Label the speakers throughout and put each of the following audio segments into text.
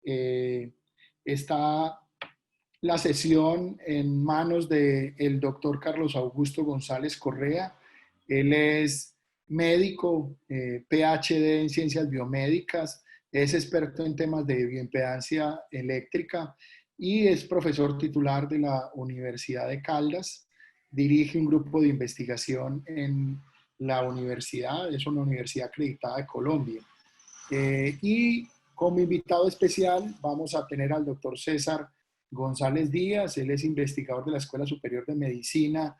Speaker 1: Está la sesión en manos del doctor Carlos Augusto González Correa. Él es médico, PhD en ciencias biomédicas, es experto en temas de bioimpedancia eléctrica y es profesor titular de la Universidad de Caldas. Dirige un grupo de investigación en la universidad, es una universidad acreditada de Colombia. Y como invitado especial vamos a tener al doctor César González Díaz. Él es investigador de la Escuela Superior de Medicina,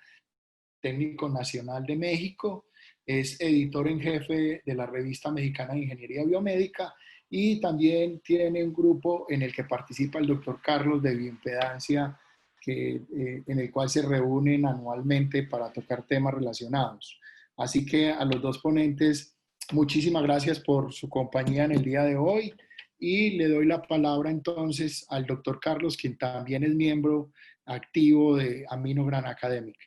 Speaker 1: Técnico Nacional de México, es editor en jefe de la Revista Mexicana de Ingeniería Biomédica y también tiene un grupo en el que participa el doctor Carlos de bioimpedancia, en el cual se reúnen anualmente para tocar temas relacionados. Así que a los dos ponentes, muchísimas gracias por su compañía en el día de hoy y le doy la palabra entonces al doctor Carlos, quien también es miembro activo de Aminogram Academic.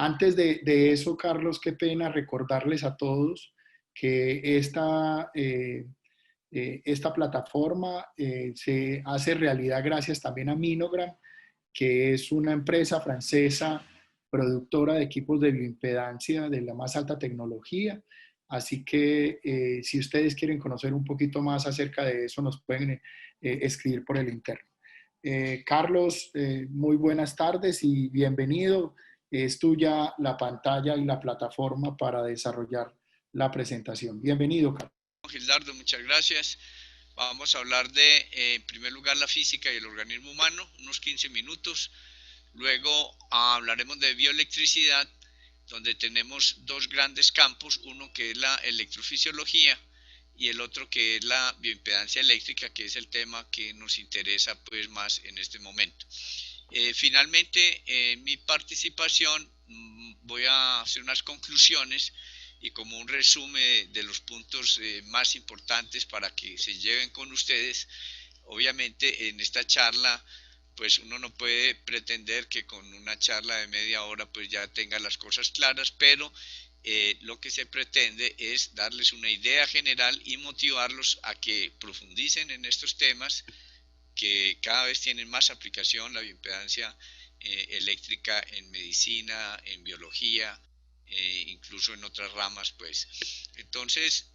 Speaker 1: Antes de eso, Carlos, qué pena recordarles a todos que esta plataforma se hace realidad gracias también a Minogram, que es una empresa francesa productora de equipos de bioimpedancia de la más alta tecnología. Así que si ustedes quieren conocer un poquito más acerca de eso, nos pueden escribir por el interno. Carlos, muy buenas tardes y bienvenido. Es tuya la pantalla y la plataforma para desarrollar la presentación. Bienvenido, Carlos.
Speaker 2: Gildardo, muchas gracias. Vamos a hablar de, en primer lugar, la física y el organismo humano, unos 15 minutos. Luego hablaremos de bioelectricidad, donde tenemos dos grandes campos, uno que es la electrofisiología y el otro que es la bioimpedancia eléctrica, que es el tema que nos interesa pues más en este momento. Finalmente, en mi participación voy a hacer unas conclusiones y como un resumen de los puntos más importantes para que se lleven con ustedes. Obviamente en esta charla pues uno no puede pretender que con una charla de media hora pues ya tenga las cosas claras, pero lo que se pretende es darles una idea general y motivarlos a que profundicen en estos temas que cada vez tienen más aplicación, la bioimpedancia eléctrica en medicina, en biología, incluso en otras ramas, pues. Entonces,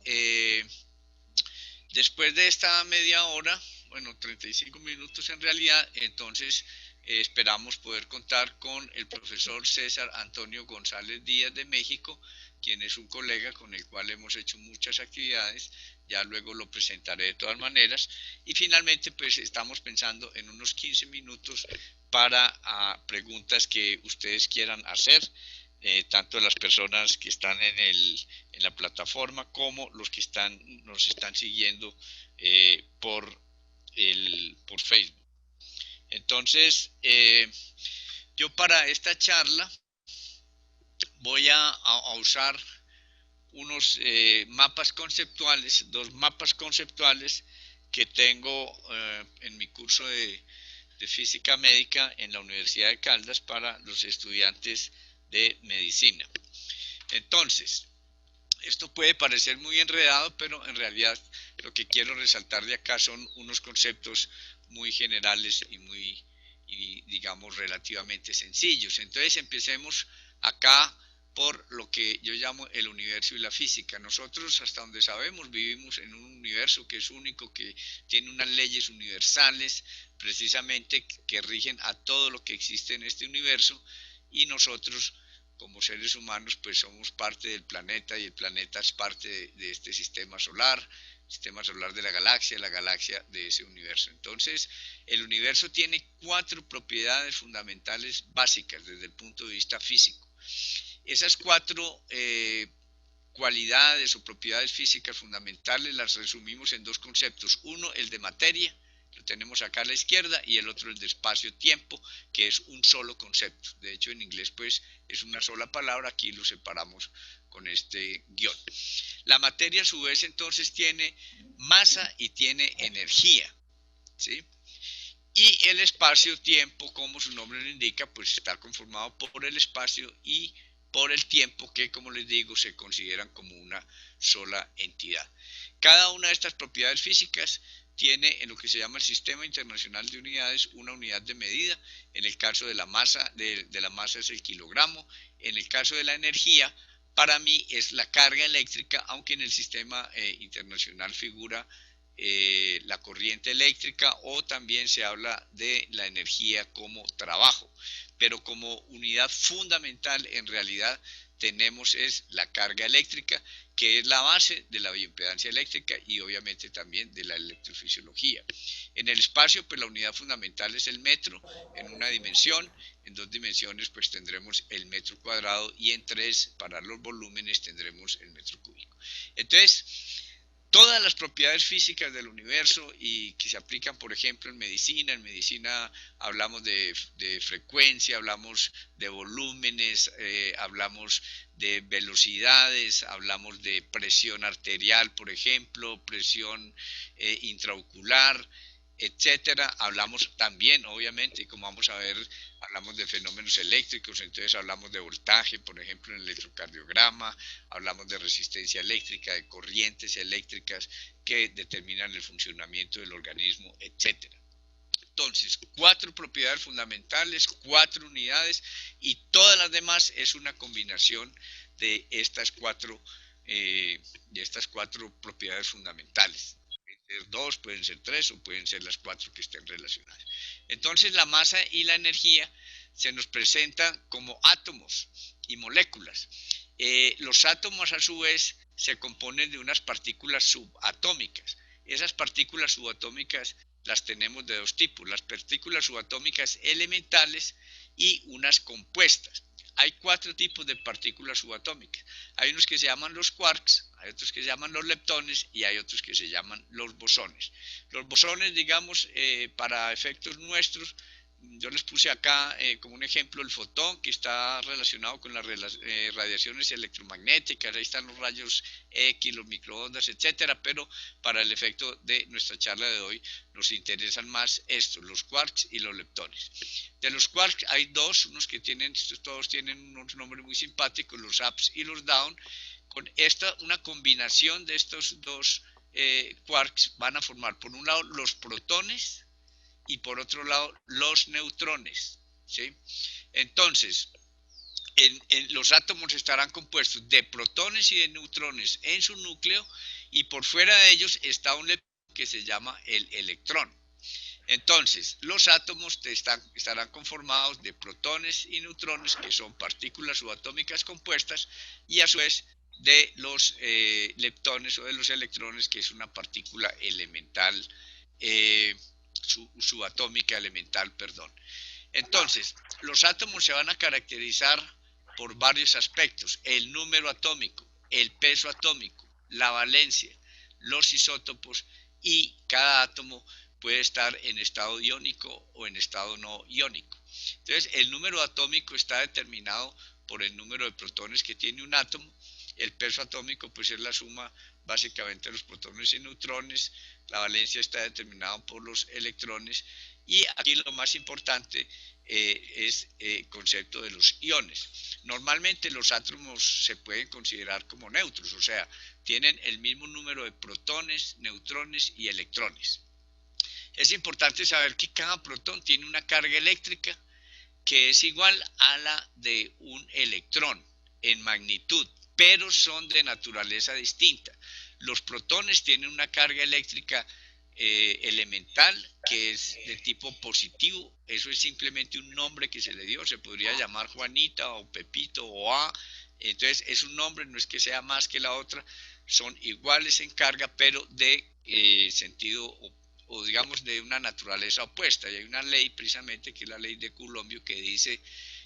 Speaker 2: después de esta media hora, bueno, 35 minutos en realidad, entonces esperamos poder contar con el profesor César Antonio González Díaz de México, quien es un colega con el cual hemos hecho muchas actividades, ya luego lo presentaré de todas maneras, y finalmente pues estamos pensando en unos 15 minutos para preguntas que ustedes quieran hacer, tanto las personas que están en la plataforma como los que nos están siguiendo por Facebook. Entonces, yo para esta charla voy a usar unos mapas conceptuales, dos mapas conceptuales que tengo en mi curso de física médica en la Universidad de Caldas para los estudiantes de medicina. Entonces, esto puede parecer muy enredado, pero en realidad lo que quiero resaltar de acá son unos conceptos muy generales y digamos relativamente sencillos. Entonces empecemos acá por lo que yo llamo el universo y la física. Nosotros, hasta donde sabemos, vivimos en un universo que es único, que tiene unas leyes universales precisamente que rigen a todo lo que existe en este universo, y nosotros como seres humanos pues somos parte del planeta y el planeta es parte de este sistema solar de la galaxia de ese universo. Entonces, el universo tiene 4 propiedades fundamentales básicas desde el punto de vista físico. Esas 4 cualidades o propiedades físicas fundamentales las resumimos en dos conceptos. Uno, el de materia, lo tenemos acá a la izquierda, y el otro el de espacio-tiempo, que es un solo concepto. De hecho, en inglés pues es una sola palabra, aquí lo separamos con este guión. La materia a su vez entonces tiene masa y tiene energía, ¿sí? Y el espacio-tiempo, como su nombre lo indica, pues está conformado por el espacio y por el tiempo, que como les digo se consideran como una sola entidad. Cada una de estas propiedades físicas tiene en lo que se llama el Sistema Internacional de Unidades una unidad de medida. En el caso de la masa, de la masa es el kilogramo. En el caso de la energía, para mí es la carga eléctrica, aunque en el sistema internacional figura la corriente eléctrica, o también se habla de la energía como trabajo. Pero como unidad fundamental en realidad tenemos es la carga eléctrica, que es la base de la bioimpedancia eléctrica y obviamente también de la electrofisiología. En el espacio, pues la unidad fundamental es el metro en una dimensión. En dos dimensiones, pues tendremos el metro cuadrado, y en tres, para los volúmenes, tendremos el metro cúbico. Entonces, todas las propiedades físicas del universo y que se aplican, por ejemplo, en medicina. En medicina hablamos de frecuencia, hablamos de volúmenes, hablamos de velocidades, hablamos de presión arterial, por ejemplo, presión intraocular, etcétera. Hablamos también, obviamente, como vamos a ver, hablamos de fenómenos eléctricos, entonces hablamos de voltaje, por ejemplo, en el electrocardiograma, hablamos de resistencia eléctrica, de corrientes eléctricas que determinan el funcionamiento del organismo, etcétera. Entonces, 4 propiedades fundamentales, 4 unidades, y todas las demás es una combinación de estas cuatro propiedades fundamentales. Pueden ser 2, pueden ser 3 o pueden ser las 4 que estén relacionadas. Entonces, la masa y la energía se nos presentan como átomos y moléculas. Los átomos, a su vez, se componen de unas partículas subatómicas. Esas partículas subatómicas las tenemos de dos tipos: las partículas subatómicas elementales y unas compuestas. Hay 4 tipos de partículas subatómicas. Hay unos que se llaman los quarks, hay otros que se llaman los leptones y hay otros que se llaman los bosones. Los bosones, digamos, para efectos nuestros, yo les puse acá como un ejemplo el fotón, que está relacionado con las radiaciones electromagnéticas. Ahí están los rayos X, los microondas, etcétera. Pero para el efecto de nuestra charla de hoy nos interesan más estos, los quarks y los leptones. De los quarks hay dos, unos que todos tienen unos nombres muy simpáticos, los ups y los down. Con una combinación de estos dos quarks van a formar, por un lado, los protones y por otro lado los neutrones, ¿sí? Entonces, los átomos estarán compuestos de protones y de neutrones en su núcleo, y por fuera de ellos está un que se llama el electrón. Entonces, los átomos estarán conformados de protones y neutrones, que son partículas subatómicas compuestas, y a su vez de los leptones o de los electrones, que es una partícula elemental, subatómica elemental, perdón. Entonces, los átomos se van a caracterizar por varios aspectos: el número atómico, el peso atómico, la valencia, los isótopos, y cada átomo puede estar en estado iónico o en estado no iónico. Entonces, el número atómico está determinado por el número de protones que tiene un átomo. El peso atómico pues es la suma básicamente de los protones y neutrones. La valencia está determinada por los electrones, y aquí lo más importante es el concepto de los iones. Normalmente los átomos se pueden considerar como neutros, o sea, tienen el mismo número de protones, neutrones y electrones. Es importante saber que cada protón tiene una carga eléctrica que es igual a la de un electrón en magnitud, pero son de naturaleza distinta. Los protones tienen una carga eléctrica elemental que es de tipo positivo. Eso es simplemente un nombre que se le dio. Se podría llamar Juanita o Pepito o A. Entonces es un nombre, no es que sea más que la otra. Son iguales en carga, pero de sentido o digamos de una naturaleza opuesta. Y hay una ley precisamente, que es la ley de Coulomb, que dice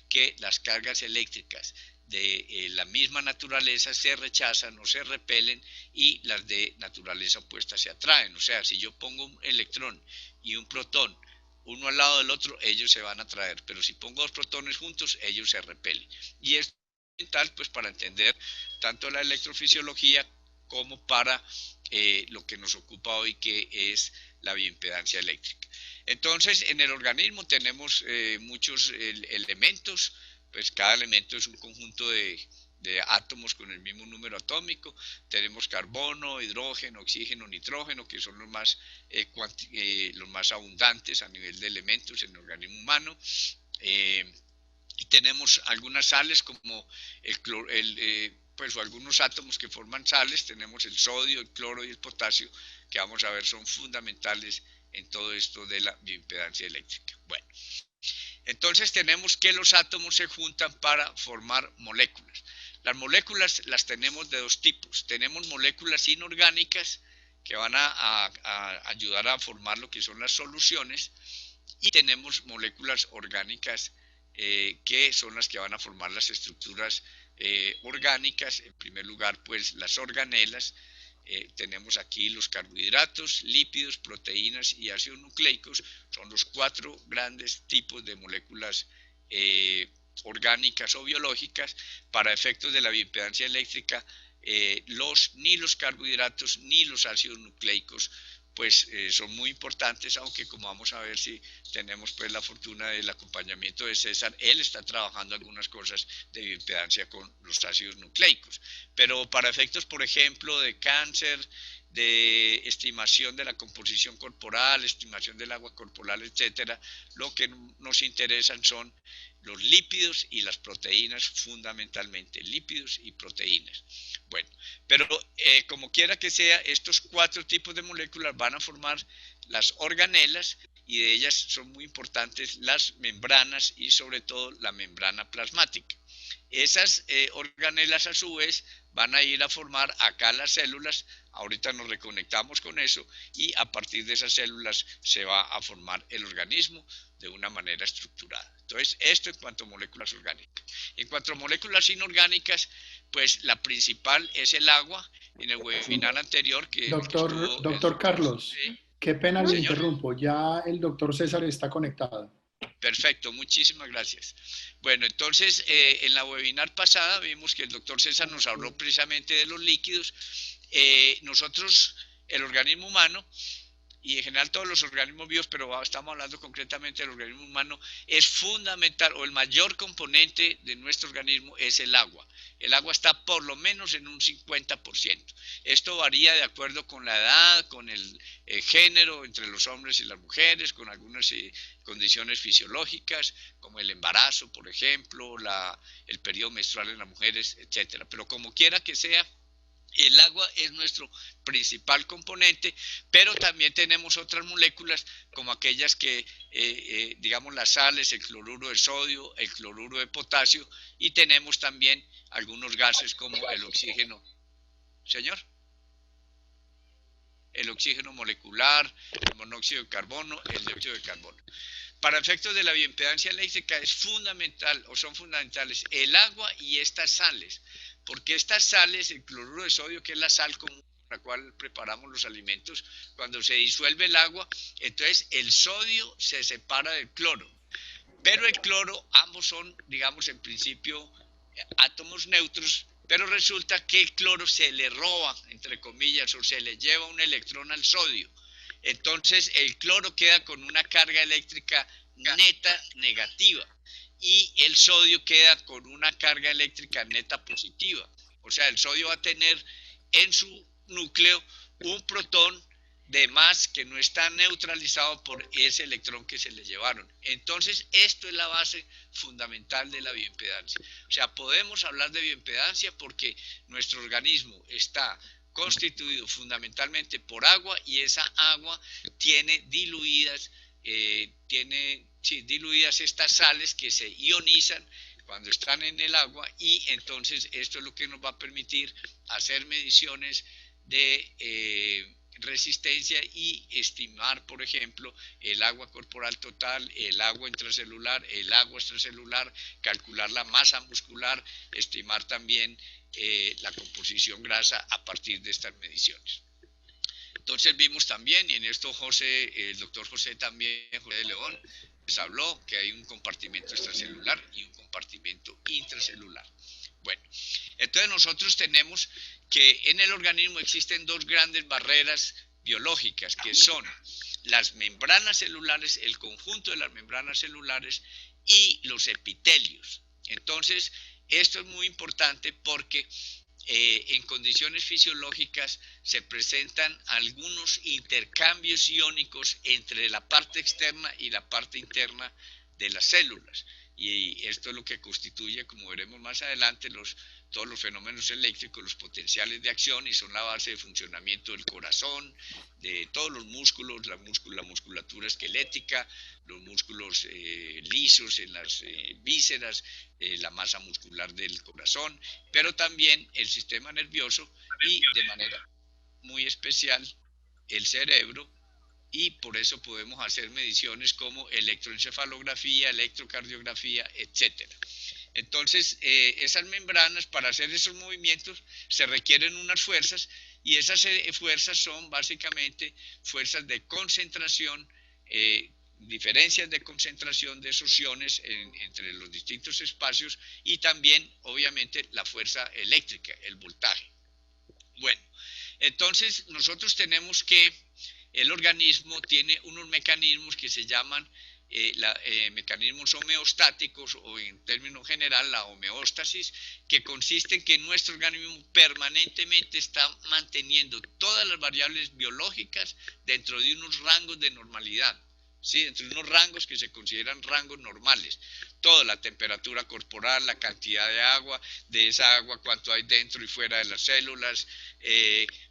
Speaker 2: que las cargas eléctricas de la misma naturaleza se rechazan o se repelen, y las de naturaleza opuesta se atraen. O sea, si yo pongo un electrón y un protón uno al lado del otro, ellos se van a atraer, pero si pongo dos protones juntos, ellos se repelen. Y esto es fundamental pues para entender tanto la electrofisiología como para lo que nos ocupa hoy, que es la bioimpedancia eléctrica. Entonces, en el organismo tenemos muchos elementos. Pues cada elemento es un conjunto de átomos con el mismo número atómico. Tenemos carbono, hidrógeno, oxígeno, nitrógeno, que son los más abundantes a nivel de elementos en el organismo humano. Y tenemos algunas sales como pues algunos átomos que forman sales. Tenemos el sodio, el cloro y el potasio, que vamos a ver son fundamentales en todo esto de la bioimpedancia eléctrica. Bueno, entonces tenemos que los átomos se juntan para formar moléculas. Las moléculas las tenemos de dos tipos. Tenemos moléculas inorgánicas que van a ayudar a formar lo que son las soluciones, y tenemos moléculas orgánicas que son las que van a formar las estructuras orgánicas. En primer lugar, pues las organelas. Tenemos aquí los carbohidratos, lípidos, proteínas y ácidos nucleicos. Son los 4 grandes tipos de moléculas orgánicas o biológicas. Para efectos de la bioimpedancia eléctrica, ni los carbohidratos ni los ácidos nucleicos pues son muy importantes, aunque como vamos a ver, si tenemos pues la fortuna del acompañamiento de César, él está trabajando algunas cosas de bioimpedancia con los ácidos nucleicos. Pero para efectos, por ejemplo, de cáncer, de estimación de la composición corporal, estimación del agua corporal, etcétera, lo que nos interesan son los lípidos y las proteínas, fundamentalmente lípidos y proteínas. Bueno, pero como quiera que sea, estos 4 tipos de moléculas van a formar las organelas, y de ellas son muy importantes las membranas y sobre todo la membrana plasmática. Esas organelas a su vez van a ir a formar acá las células. Ahorita nos reconectamos con eso, y a partir de esas células se va a formar el organismo de una manera estructurada. Entonces, esto en cuanto a moléculas orgánicas. En cuanto a moléculas inorgánicas, pues la principal es el agua. En el webinar anterior que estuvo
Speaker 1: Doctor Carlos, qué pena le
Speaker 2: Señor.
Speaker 1: interrumpo, ya el doctor César está conectado.
Speaker 2: Perfecto, muchísimas gracias. Bueno, entonces en la webinar pasada vimos que el doctor César nos habló precisamente de los líquidos. Nosotros, el organismo humano, y en general todos los organismos vivos, pero estamos hablando concretamente del organismo humano, es fundamental, o el mayor componente de nuestro organismo es el agua. El agua está por lo menos en un 50%. Esto varía de acuerdo con la edad, con el género entre los hombres y las mujeres, con algunas condiciones fisiológicas, como el embarazo, por ejemplo, el periodo menstrual en las mujeres, etcétera. Pero como quiera que sea, el agua es nuestro principal componente, pero también tenemos otras moléculas como aquellas que, digamos, las sales, el cloruro de sodio, el cloruro de potasio, y tenemos también algunos gases como el oxígeno. Señor, el oxígeno molecular, el monóxido de carbono, el dióxido de carbono. Para efectos de la bioimpedancia eléctrica es fundamental, o son fundamentales, el agua y estas sales. Porque estas sales, el cloruro de sodio, que es la sal común con la cual preparamos los alimentos, cuando se disuelve el agua, entonces el sodio se separa del cloro. Pero el cloro, ambos son, digamos, en principio, átomos neutros, pero resulta que el cloro se le roba, entre comillas, o se le lleva un electrón al sodio. Entonces el cloro queda con una carga eléctrica neta negativa, y el sodio queda con una carga eléctrica neta positiva. O sea, el sodio va a tener en su núcleo un protón de más que no está neutralizado por ese electrón que se le llevaron. Entonces, esto es la base fundamental de la bioimpedancia. O sea, podemos hablar de bioimpedancia porque nuestro organismo está constituido fundamentalmente por agua, y esa agua tiene diluidas estas sales que se ionizan cuando están en el agua, y entonces esto es lo que nos va a permitir hacer mediciones de resistencia y estimar, por ejemplo, el agua corporal total, el agua intracelular, el agua extracelular, calcular la masa muscular, estimar también la composición grasa a partir de estas mediciones. Entonces vimos también, y en esto el doctor José también, José de León, les habló que hay un compartimento extracelular y un compartimento intracelular. Bueno, entonces nosotros tenemos que en el organismo existen 2 grandes barreras biológicas, que son las membranas celulares, el conjunto de las membranas celulares, y los epitelios. Entonces, Esto es muy importante porque en condiciones fisiológicas se presentan algunos intercambios iónicos entre la parte externa y la parte interna de las células. Y esto es lo que constituye, como veremos más adelante, todos los fenómenos eléctricos, los potenciales de acción, y son la base de funcionamiento del corazón, de todos los músculos, la musculatura esquelética, los músculos lisos en las vísceras, la masa muscular del corazón, pero también el sistema nervioso y de manera muy especial el cerebro, y por eso podemos hacer mediciones como electroencefalografía, electrocardiografía, etcétera. Entonces, esas membranas, para hacer esos movimientos, se requieren unas fuerzas, y esas fuerzas son básicamente fuerzas de concentración, diferencias de concentración de esos iones entre los distintos espacios, y también, obviamente, la fuerza eléctrica, el voltaje. Bueno, entonces nosotros tenemos que el organismo tiene unos mecanismos que se llaman mecanismos homeostáticos, o en términos general la homeostasis, que consiste en que nuestro organismo permanentemente está manteniendo todas las variables biológicas dentro de unos rangos de normalidad. ¿Sí? Entre unos rangos que se consideran rangos normales. Toda la temperatura corporal, la cantidad de agua, de esa agua cuánto hay dentro y fuera de las células,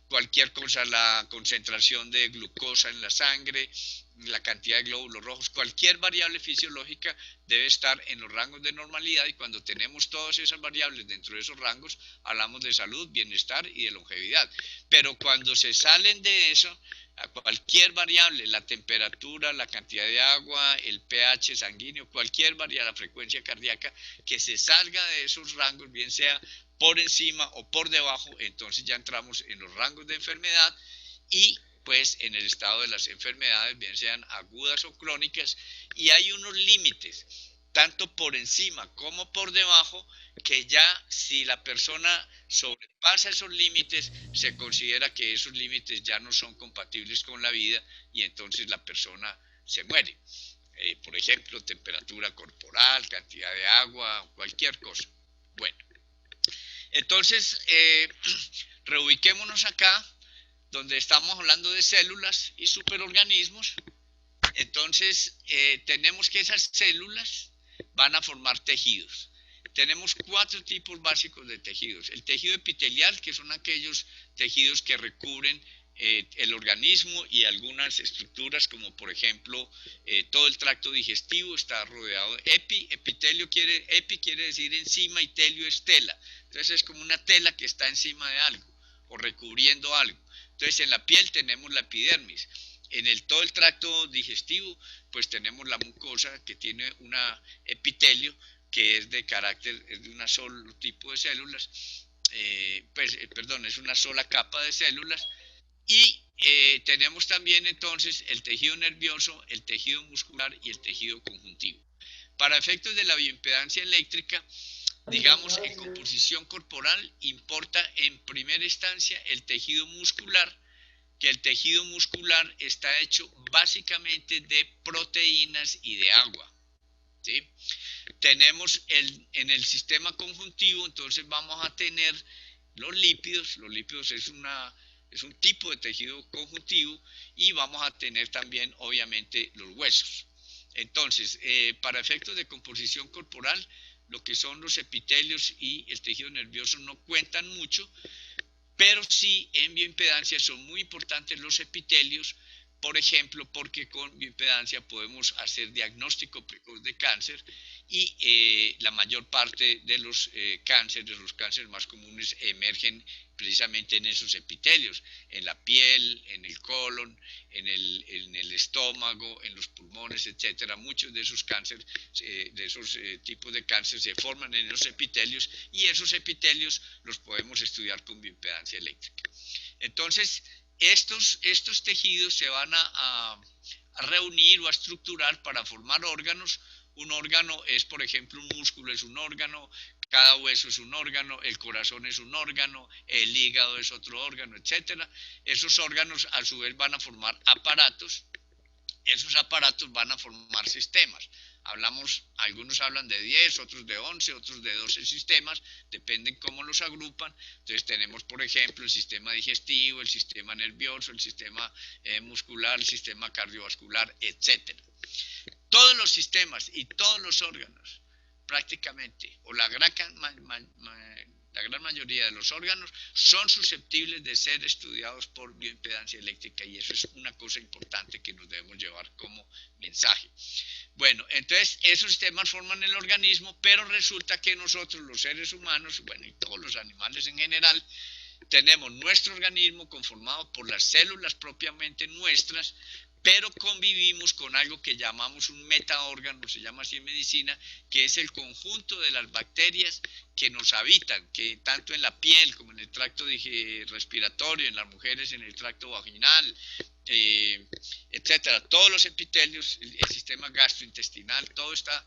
Speaker 2: cualquier cosa, la concentración de glucosa en la sangre, la cantidad de glóbulos rojos, cualquier variable fisiológica debe estar en los rangos de normalidad, y cuando tenemos todas esas variables dentro de esos rangos, hablamos de salud, bienestar y de longevidad. Pero cuando se salen de eso, a cualquier variable, la temperatura, la cantidad de agua, el pH sanguíneo, cualquier variable, la frecuencia cardíaca, que se salga de esos rangos, bien sea por encima o por debajo, entonces ya entramos en los rangos de enfermedad, y pues en el estado de las enfermedades, bien sean agudas o crónicas, y hay unos límites, tanto por encima como por debajo, que ya si la persona sobrepasa esos límites, se considera que esos límites ya no son compatibles con la vida, y entonces la persona se muere. Por ejemplo, temperatura corporal, cantidad de agua, cualquier cosa. Bueno, entonces reubiquémonos acá, donde estamos hablando de células y superorganismos. Entonces, tenemos que esas células van a formar tejidos. Tenemos 4 tipos básicos de tejidos. El tejido epitelial, que son aquellos tejidos que recubren el organismo y algunas estructuras, como por ejemplo todo el tracto digestivo está rodeado de epitelio epi quiere decir encima, y telio es tela. Entonces es como una tela que está encima de algo o recubriendo algo. Entonces en la piel tenemos la epidermis. Todo el tracto digestivo, pues tenemos la mucosa, que tiene un epitelio que es de carácter, es de un solo tipo de células, es una sola capa de células. Y tenemos también entonces el tejido nervioso, el tejido muscular y el tejido conjuntivo. Para efectos de la bioimpedancia eléctrica, digamos, en composición corporal importa en primera instancia el tejido muscular, que el tejido muscular está hecho básicamente de proteínas y de agua. ¿Sí? Tenemos en el sistema conjuntivo, entonces vamos a tener los lípidos es un tipo de tejido conjuntivo, y vamos a tener también obviamente los huesos. Entonces, para efectos de composición corporal, lo que son los epitelios y el tejido nervioso no cuentan mucho, pero sí en bioimpedancia son muy importantes los epitelios, por ejemplo, porque con bioimpedancia podemos hacer diagnóstico precoz de cáncer, y la mayor parte de los cánceres más comunes, emergen precisamente en esos epitelios, en la piel, en el colon, en el estómago, en los pulmones, etcétera. Muchos de esos cánceres, de esos tipos de cáncer, se forman en los epitelios, y esos epitelios los podemos estudiar con bioimpedancia eléctrica. Entonces, estos tejidos se van a reunir o a estructurar para formar órganos. Un órgano es, por ejemplo, un músculo es un órgano, cada hueso es un órgano, el corazón es un órgano, el hígado es otro órgano, etcétera. Esos órganos a su vez van a formar aparatos, esos aparatos van a formar sistemas. algunos hablan de 10, otros de 11, otros de 12 sistemas, dependen cómo los agrupan. Entonces tenemos, por ejemplo, el sistema digestivo, el sistema nervioso, el sistema muscular, el sistema cardiovascular, etcétera. Todos los sistemas y todos los órganos, prácticamente, o la gran mayoría de los órganos son susceptibles de ser estudiados por bioimpedancia eléctrica, y eso es una cosa importante que nos debemos llevar como mensaje. Bueno, entonces esos sistemas forman el organismo, pero resulta que nosotros, los seres humanos, bueno, y todos los animales en general, tenemos nuestro organismo conformado por las células propiamente nuestras, pero convivimos con algo que llamamos un metaórgano, se llama así en medicina, que es el conjunto de las bacterias que nos habitan, que tanto en la piel como en el tracto respiratorio, en las mujeres en el tracto vaginal, etcétera, todos los epitelios, el sistema gastrointestinal, todo está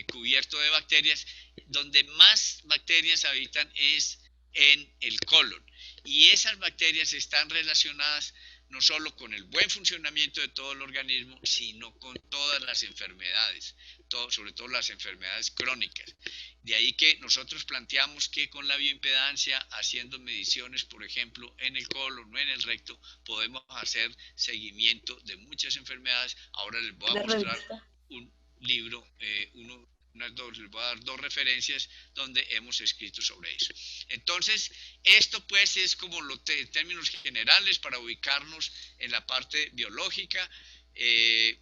Speaker 2: cubierto de bacterias. Donde más bacterias habitan es en el colon, y esas bacterias están relacionadas no solo con el buen funcionamiento de todo el organismo, sino con todas las enfermedades, sobre todo las enfermedades crónicas. De ahí que nosotros planteamos que con la bioimpedancia, haciendo mediciones, por ejemplo, en el colon o en el recto, podemos hacer seguimiento de muchas enfermedades. Ahora les voy a mostrar un libro, les voy a dar dos referencias donde hemos escrito sobre eso. Entonces, esto pues es como los términos generales para ubicarnos en la parte biológica.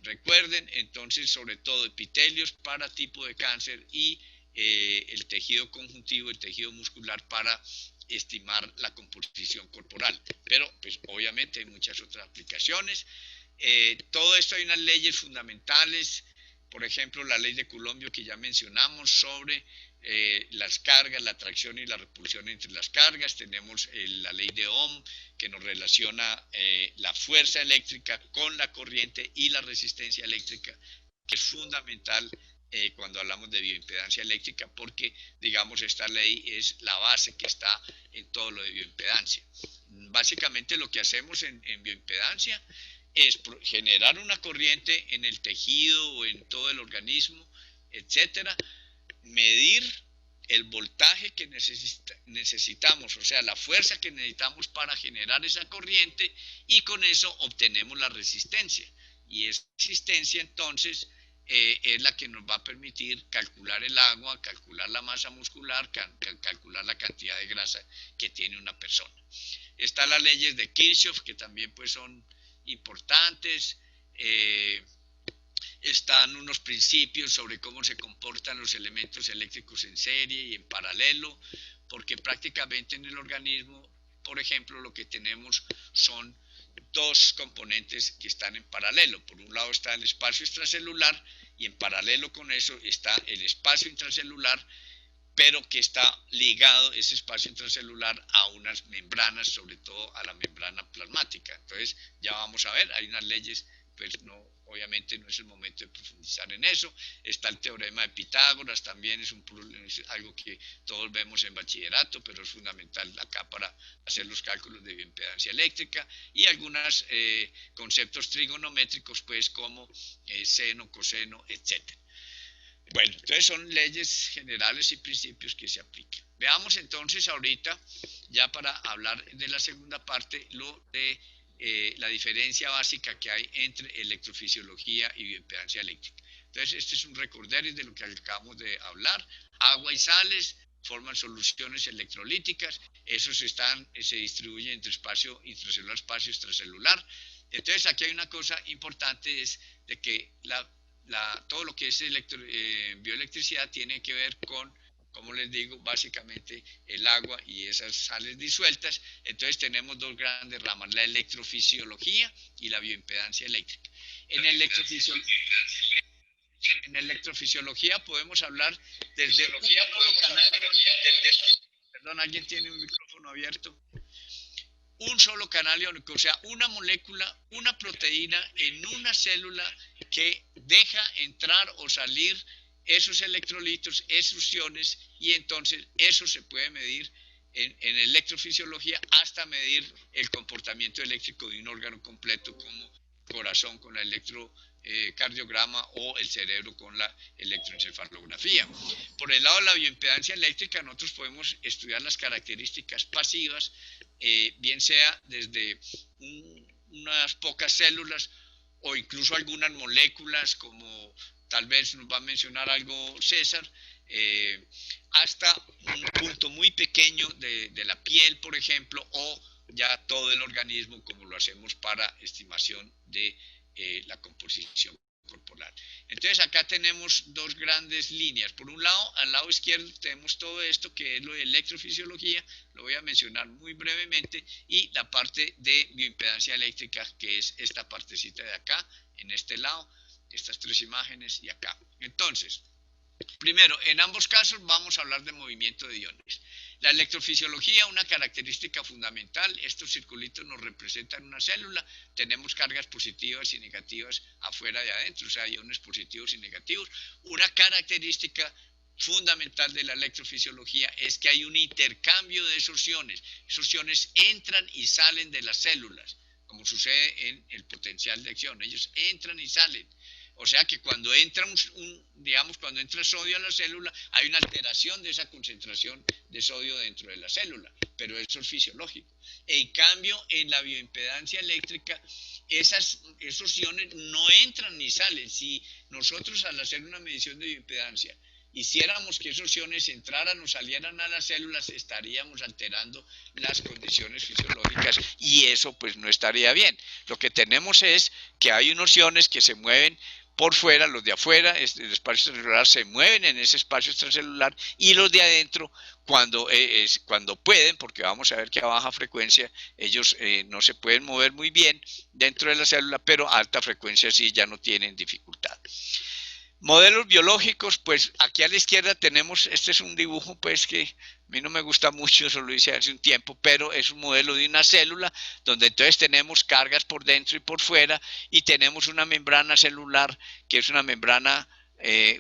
Speaker 2: Recuerden, entonces, sobre todo epitelios para tipo de cáncer y el tejido conjuntivo, el tejido muscular para estimar la composición corporal. Pero, pues, obviamente hay muchas otras aplicaciones. Todo esto hay unas leyes fundamentales. Por ejemplo, la ley de Coulomb que ya mencionamos sobre las cargas, la atracción y la repulsión entre las cargas. Tenemos la ley de Ohm, que nos relaciona la fuerza eléctrica con la corriente y la resistencia eléctrica, que es fundamental cuando hablamos de bioimpedancia eléctrica, porque, digamos, esta ley es la base que está en todo lo de bioimpedancia. Básicamente lo que hacemos en bioimpedancia es generar una corriente en el tejido o en todo el organismo, etcétera, medir el voltaje que necesitamos, o sea, la fuerza que necesitamos para generar esa corriente, y con eso obtenemos la resistencia. Y esa resistencia entonces es la que nos va a permitir calcular el agua, calcular la masa muscular, calcular la cantidad de grasa que tiene una persona. Están las leyes de Kirchhoff, que también pues son importantes. Están unos principios sobre cómo se comportan los elementos eléctricos en serie y en paralelo, porque prácticamente en el organismo, por ejemplo, lo que tenemos son dos componentes que están en paralelo. Por un lado está el espacio extracelular, y en paralelo con eso está el espacio intracelular, pero que está ligado ese espacio intracelular a unas membranas, sobre todo a la membrana plasmática. Entonces, ya vamos a ver, hay unas leyes, pues obviamente no es el momento de profundizar en eso. Está el teorema de Pitágoras, también es algo que todos vemos en bachillerato, pero es fundamental acá para hacer los cálculos de bioimpedancia eléctrica, y algunos conceptos trigonométricos, pues como seno, coseno, etcétera. Bueno, entonces son leyes generales y principios que se aplican. Veamos entonces ahorita, ya para hablar de la segunda parte, lo de la diferencia básica que hay entre electrofisiología y bioimpedancia eléctrica. Entonces, este es un recorderis de lo que acabamos de hablar. Agua y sales forman soluciones electrolíticas, esos se distribuyen entre espacio intracelular, espacio extracelular. Entonces, aquí hay una cosa importante, es de que todo lo que es bioelectricidad tiene que ver con, como les digo, básicamente el agua y esas sales disueltas. Entonces tenemos dos grandes ramas, la electrofisiología y la bioimpedancia eléctrica. En electrofisiología podemos hablar desde perdón, ¿alguien tiene un micrófono abierto? Un solo canal iónico, o sea, una molécula, una proteína en una célula que deja entrar o salir esos electrolitos, esos iones, y entonces eso se puede medir en electrofisiología, hasta medir el comportamiento eléctrico de un órgano completo como corazón, con la cardiograma o el cerebro con la electroencefalografía. Por el lado de la bioimpedancia eléctrica, nosotros podemos estudiar las características pasivas, bien sea desde unas pocas células o incluso algunas moléculas, como tal vez nos va a mencionar algo César, hasta un punto muy pequeño de la piel, por ejemplo, o ya todo el organismo, como lo hacemos para estimación de la composición corporal. Entonces acá tenemos dos grandes líneas. Por un lado, al lado izquierdo tenemos todo esto que es lo de electrofisiología, lo voy a mencionar muy brevemente, y la parte de bioimpedancia eléctrica, que es esta partecita de acá, en este lado, estas tres imágenes y acá. Entonces, primero, en ambos casos vamos a hablar de movimiento de iones. La electrofisiología, una característica fundamental, estos circulitos nos representan una célula, tenemos cargas positivas y negativas afuera y adentro, o sea, iones positivos y negativos. Una característica fundamental de la electrofisiología es que hay un intercambio de esos iones entran y salen de las células, como sucede en el potencial de acción, ellos entran y salen. O sea que cuando entra cuando entra sodio a la célula, hay una alteración de esa concentración de sodio dentro de la célula, pero eso es fisiológico. En cambio, en la bioimpedancia eléctrica, esos iones no entran ni salen. Si nosotros al hacer una medición de bioimpedancia hiciéramos que esos iones entraran o salieran a las células, estaríamos alterando las condiciones fisiológicas y eso pues no estaría bien. Lo que tenemos es que hay unos iones que se mueven por fuera, los de afuera, el espacio extracelular, se mueven en ese espacio extracelular, y los de adentro, cuando pueden, porque vamos a ver que a baja frecuencia ellos no se pueden mover muy bien dentro de la célula, pero a alta frecuencia sí ya no tienen dificultad. Modelos biológicos, pues aquí a la izquierda tenemos, este es un dibujo pues que a mí no me gusta mucho, eso lo hice hace un tiempo, pero es un modelo de una célula donde entonces tenemos cargas por dentro y por fuera, y tenemos una membrana celular que es una membrana,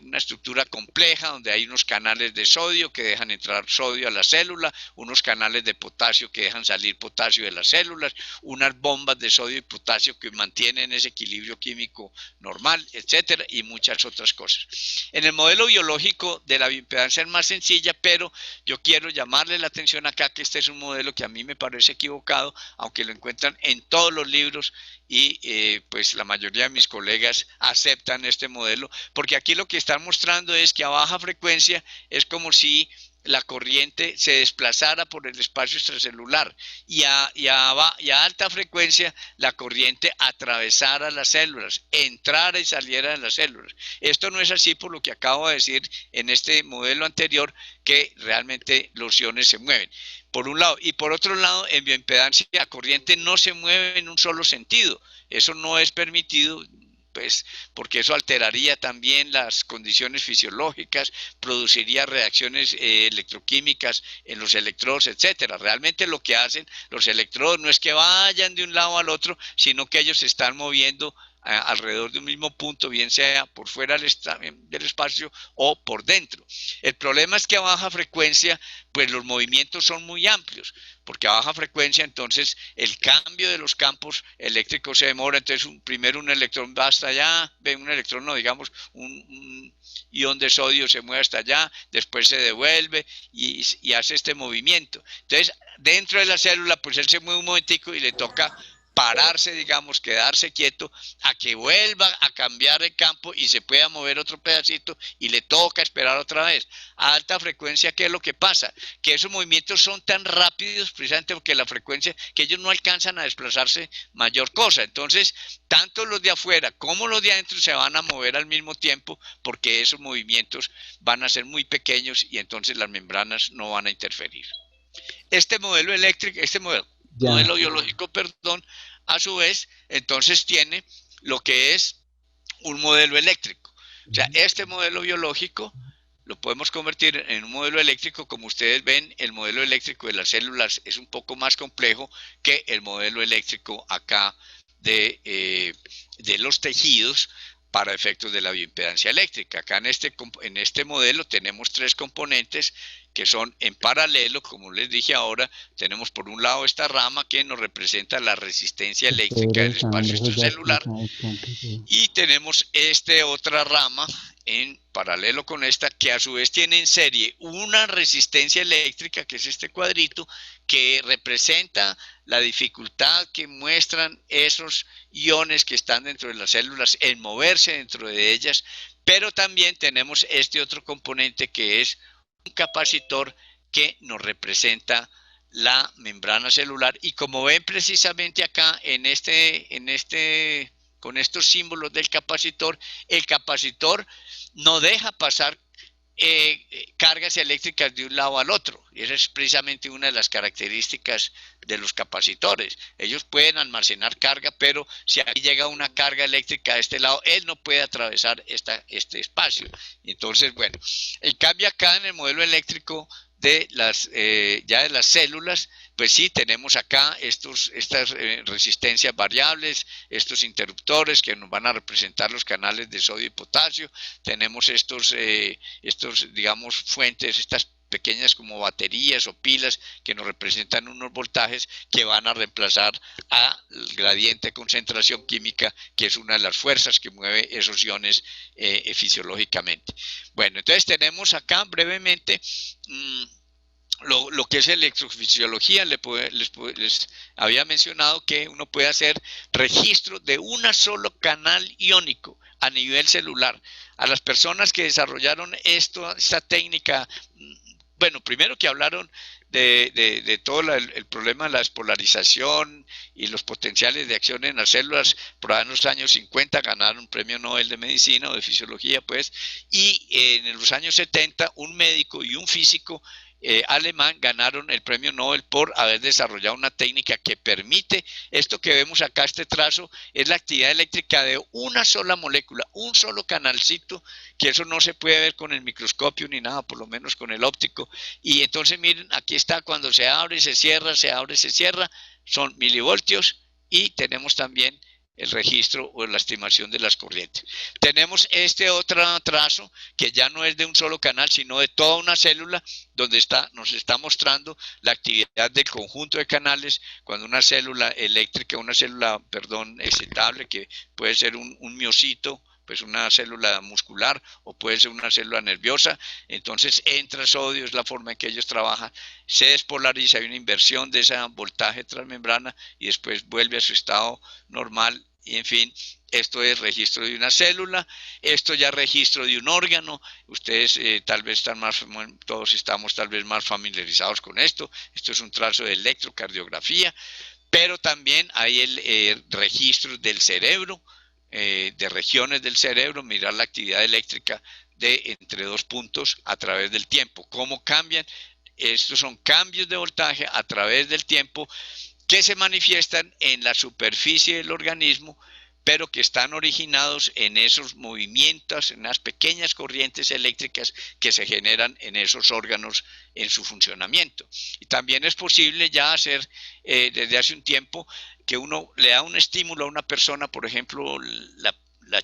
Speaker 2: una estructura compleja donde hay unos canales de sodio que dejan entrar sodio a la célula, unos canales de potasio que dejan salir potasio de las células, unas bombas de sodio y potasio que mantienen ese equilibrio químico normal, etcétera, y muchas otras cosas. En el modelo biológico de la bioimpedancia es más sencilla, pero yo quiero llamarle la atención acá que este es un modelo que a mí me parece equivocado, aunque lo encuentran en todos los libros, y pues la mayoría de mis colegas aceptan este modelo, porque aquí lo que están mostrando es que a baja frecuencia es como si la corriente se desplazara por el espacio extracelular, y a alta frecuencia la corriente atravesara las células, entrara y saliera de las células. Esto no es así, por lo que acabo de decir en este modelo anterior, que realmente los iones se mueven por un lado, y por otro lado, en bioimpedancia la corriente no se mueve en un solo sentido. Eso no es permitido, pues, porque eso alteraría también las condiciones fisiológicas, produciría reacciones electroquímicas en los electrodos, etcétera. Realmente lo que hacen los electrodos no es que vayan de un lado al otro, sino que ellos se están moviendo alrededor de un mismo punto, bien sea por fuera del espacio o por dentro. El problema es que a baja frecuencia, pues los movimientos son muy amplios, porque a baja frecuencia entonces el cambio de los campos eléctricos se demora. Entonces primero un electrón va hasta allá, un electrón no, digamos un ion de sodio se mueve hasta allá, después se devuelve y hace este movimiento. Entonces dentro de la célula pues él se mueve un momentico y le toca pararse, digamos, quedarse quieto, a que vuelva a cambiar el campo y se pueda mover otro pedacito, y le toca esperar otra vez. A alta frecuencia, ¿qué es lo que pasa? Que esos movimientos son tan rápidos precisamente porque la frecuencia, que ellos no alcanzan a desplazarse mayor cosa. Entonces, tanto los de afuera como los de adentro se van a mover al mismo tiempo, porque esos movimientos van a ser muy pequeños y entonces las membranas no van a interferir. Este modelo eléctrico, modelo biológico, perdón, a su vez, entonces tiene lo que es un modelo eléctrico. O sea, este modelo biológico lo podemos convertir en un modelo eléctrico. Como ustedes ven, el modelo eléctrico de las células es un poco más complejo que el modelo eléctrico acá de los tejidos, para efectos de la bioimpedancia eléctrica. Acá en este modelo tenemos tres componentes que son en paralelo, como les dije ahora. Tenemos por un lado esta rama que nos representa la resistencia eléctrica del espacio extracelular, y tenemos otra rama en paralelo con esta, que a su vez tiene en serie una resistencia eléctrica, que es este cuadrito, que representa la dificultad que muestran esos iones que están dentro de las células en moverse dentro de ellas. Pero también tenemos este otro componente, que es un capacitor que nos representa la membrana celular. Y como ven precisamente acá con estos símbolos del capacitor, el capacitor no deja pasar cargas eléctricas de un lado al otro. Y esa es precisamente una de las características de los capacitores. Ellos pueden almacenar carga, pero si ahí llega una carga eléctrica a este lado, él no puede atravesar este espacio. Entonces, bueno, en cambio acá en el modelo eléctrico de ya de las células, pues sí, tenemos acá estas resistencias variables, estos interruptores que nos van a representar los canales de sodio y potasio. Tenemos digamos, fuentes, estas pequeñas como baterías o pilas que nos representan unos voltajes que van a reemplazar al gradiente de concentración química, que es una de las fuerzas que mueve esos iones fisiológicamente. Bueno, entonces tenemos acá brevemente lo que es electrofisiología. Les había mencionado que uno puede hacer registro de un solo canal iónico a nivel celular. A las personas que desarrollaron esta técnica, bueno, primero que hablaron de todo el problema de la despolarización y los potenciales de acción en las células, por ahí en los años 50 ganaron un premio Nobel de Medicina o de Fisiología, pues, y en los años 70 un médico y un físico alemán ganaron el premio Nobel por haber desarrollado una técnica que permite esto que vemos acá. Este trazo es la actividad eléctrica de una sola molécula, un solo canalcito, que eso no se puede ver con el microscopio ni nada, por lo menos con el óptico. Y entonces miren, aquí está cuando se abre, se cierra, se abre, se cierra, son milivoltios, y tenemos también el registro o la estimación de las corrientes. Tenemos este otro trazo que ya no es de un solo canal, sino de toda una célula, donde nos está mostrando la actividad del conjunto de canales cuando una célula eléctrica, excitable, que puede ser un miocito, pues una célula muscular, o puede ser una célula nerviosa, entonces entra sodio, es la forma en que ellos trabajan, se despolariza, hay una inversión de ese voltaje transmembrana y después vuelve a su estado normal. Y en fin, esto es registro de una célula, esto ya registro de un órgano. Ustedes tal vez todos estamos tal vez más familiarizados con esto. Esto es un trazo de electrocardiografía, pero también hay el registro del cerebro, de regiones del cerebro, mirar la actividad eléctrica de entre dos puntos a través del tiempo. ¿Cómo cambian? Estos son cambios de voltaje a través del tiempo que se manifiestan en la superficie del organismo, pero que están originados en esos movimientos, en las pequeñas corrientes eléctricas que se generan en esos órganos en su funcionamiento. Y también es posible ya hacer desde hace un tiempo que uno le da un estímulo a una persona, por ejemplo, la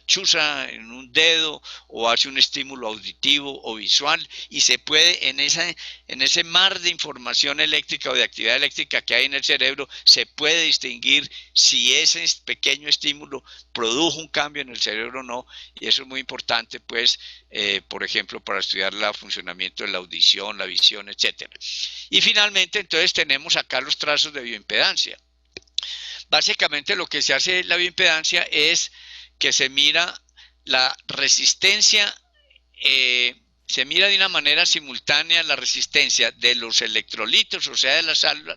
Speaker 2: chuza en un dedo, o hace un estímulo auditivo o visual, y se puede en ese mar de información eléctrica o de actividad eléctrica que hay en el cerebro, se puede distinguir si ese pequeño estímulo produjo un cambio en el cerebro o no. Y eso es muy importante, pues, por ejemplo, para estudiar el funcionamiento de la audición, la visión, etcétera. Y finalmente, entonces, tenemos acá los trazos de bioimpedancia. Básicamente lo que se hace en la bioimpedancia es que se mira la resistencia, se mira de una manera simultánea la resistencia de los electrolitos, o sea, de las sales,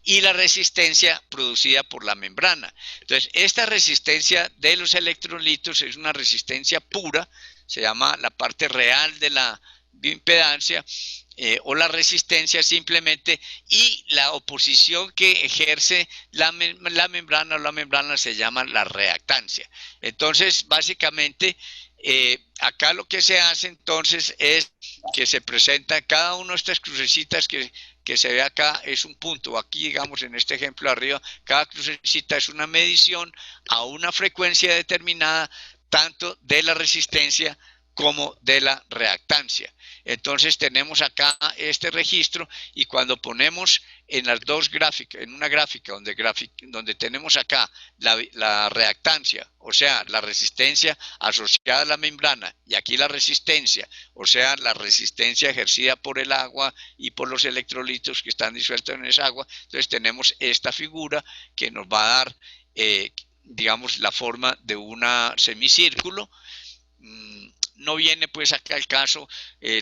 Speaker 2: y la resistencia producida por la membrana. Entonces, esta resistencia de los electrolitos es una resistencia pura, se llama la parte real de la bioimpedancia, o la resistencia simplemente, y la oposición que ejerce la membrana se llama la reactancia. Entonces, básicamente, acá lo que se hace entonces es que se presenta cada una de estas crucecitas que que se ve acá es un punto. Aquí, digamos, en este ejemplo arriba, cada crucecita es una medición a una frecuencia determinada, tanto de la resistencia como de la reactancia. Entonces tenemos acá este registro y cuando ponemos en las dos gráficas, en una gráfica donde tenemos acá la reactancia, o sea, la resistencia asociada a la membrana, y aquí la resistencia, o sea, la resistencia ejercida por el agua y por los electrolitos que están disueltos en esa agua, entonces tenemos esta figura que nos va a dar, digamos, la forma de un semicírculo. No viene pues acá el caso.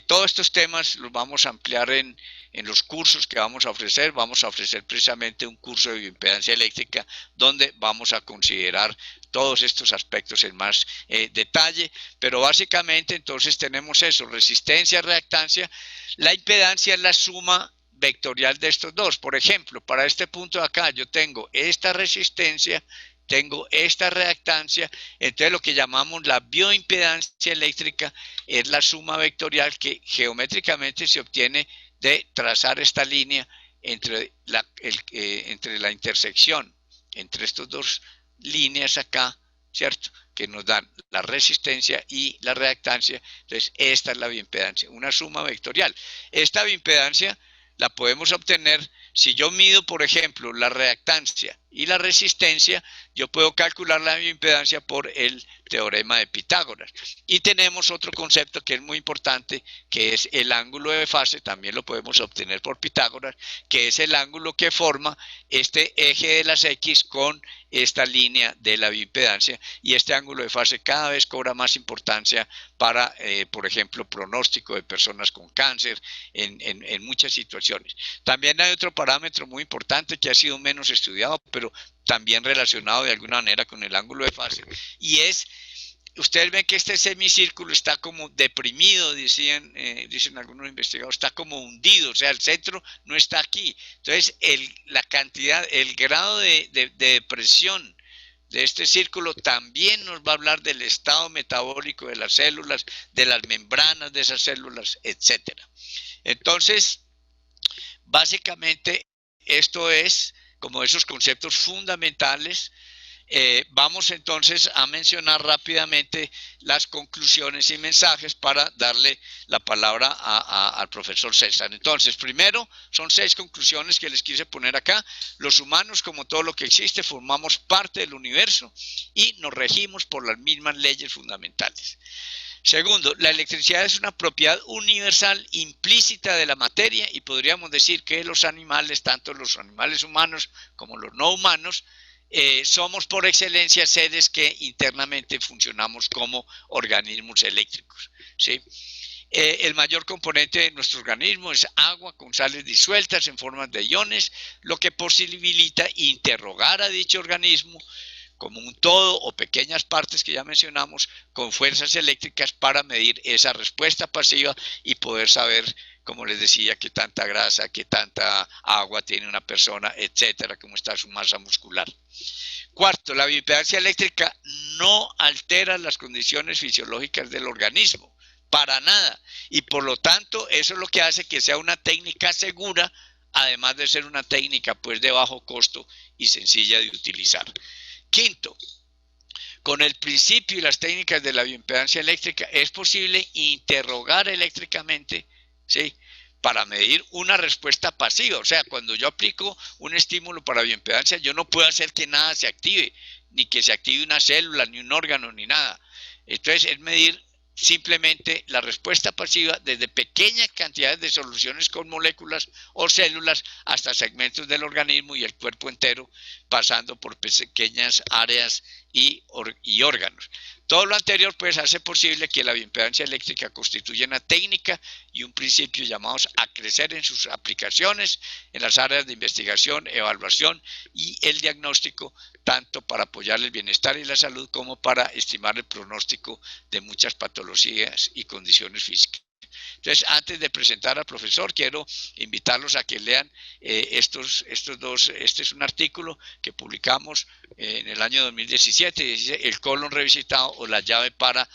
Speaker 2: Todos estos temas los vamos a ampliar en los cursos que vamos a ofrecer. Vamos a ofrecer precisamente un curso de bioimpedancia eléctrica donde vamos a considerar todos estos aspectos en más detalle, pero básicamente entonces tenemos eso: resistencia, reactancia. La impedancia es la suma vectorial de estos dos. Por ejemplo, para este punto de acá yo tengo esta resistencia, tengo esta reactancia, entonces lo que llamamos la bioimpedancia eléctrica es la suma vectorial que geométricamente se obtiene de trazar esta línea entre la intersección entre estas dos líneas acá, ¿cierto?, que nos dan la resistencia y la reactancia. Entonces esta es la bioimpedancia, una suma vectorial. Esta bioimpedancia la podemos obtener si yo mido, por ejemplo, la reactancia y la resistencia. Yo puedo calcular la bioimpedancia por el teorema de Pitágoras. Y tenemos otro concepto que es muy importante, que es el ángulo de fase. También lo podemos obtener por Pitágoras, que es el ángulo que forma este eje de las X con esta línea de la bioimpedancia. Y este ángulo de fase cada vez cobra más importancia para, por ejemplo, pronóstico de personas con cáncer, en muchas situaciones. También hay otro parámetro muy importante que ha sido menos estudiado, pero también relacionado de alguna manera con el ángulo de fase, y es, ustedes ven que este semicírculo está como deprimido, dicen algunos investigadores, está como hundido, o sea, el centro no está aquí. Entonces, la cantidad, el grado de depresión de este círculo también nos va a hablar del estado metabólico de las células, de las membranas de esas células, etcétera. Entonces, básicamente, esto es como esos conceptos fundamentales. Vamos entonces a mencionar rápidamente las conclusiones y mensajes para darle la palabra al profesor César. Entonces, primero, son 6 conclusiones que les quise poner acá. Los humanos, como todo lo que existe, formamos parte del universo y nos regimos por las mismas leyes fundamentales. Segundo, la electricidad es una propiedad universal implícita de la materia, y podríamos decir que los animales, tanto los animales humanos como los no humanos, somos por excelencia seres que internamente funcionamos como organismos eléctricos, ¿sí? El mayor componente de nuestro organismo es agua con sales disueltas en forma de iones, lo que posibilita interrogar a dicho organismo como un todo o pequeñas partes que ya mencionamos con fuerzas eléctricas para medir esa respuesta pasiva y poder saber, como les decía, qué tanta grasa, qué tanta agua tiene una persona, etcétera, cómo está su masa muscular. Cuarto, la bioimpedancia eléctrica no altera las condiciones fisiológicas del organismo, para nada, y por lo tanto eso es lo que hace que sea una técnica segura, además de ser una técnica pues de bajo costo y sencilla de utilizar. Quinto, con el principio y las técnicas de la bioimpedancia eléctrica es posible interrogar eléctricamente, ¿sí?, para medir una respuesta pasiva. O sea, cuando yo aplico un estímulo para bioimpedancia, yo no puedo hacer que nada se active, ni que se active una célula, ni un órgano, ni nada. Entonces, es medir simplemente la respuesta pasiva desde pequeñas cantidades de soluciones con moléculas o células hasta segmentos del organismo y el cuerpo entero, pasando por pequeñas áreas y órganos. Todo lo anterior pues hace posible que la bioimpedancia eléctrica constituya una técnica y un principio llamados a crecer en sus aplicaciones en las áreas de investigación, evaluación y el diagnóstico, tanto para apoyar el bienestar y la salud como para estimar el pronóstico de muchas patologías y condiciones físicas. Entonces, antes de presentar al profesor, quiero invitarlos a que lean estos dos. Este es un artículo que publicamos en el año 2017, dice El colon revisitado o la llave para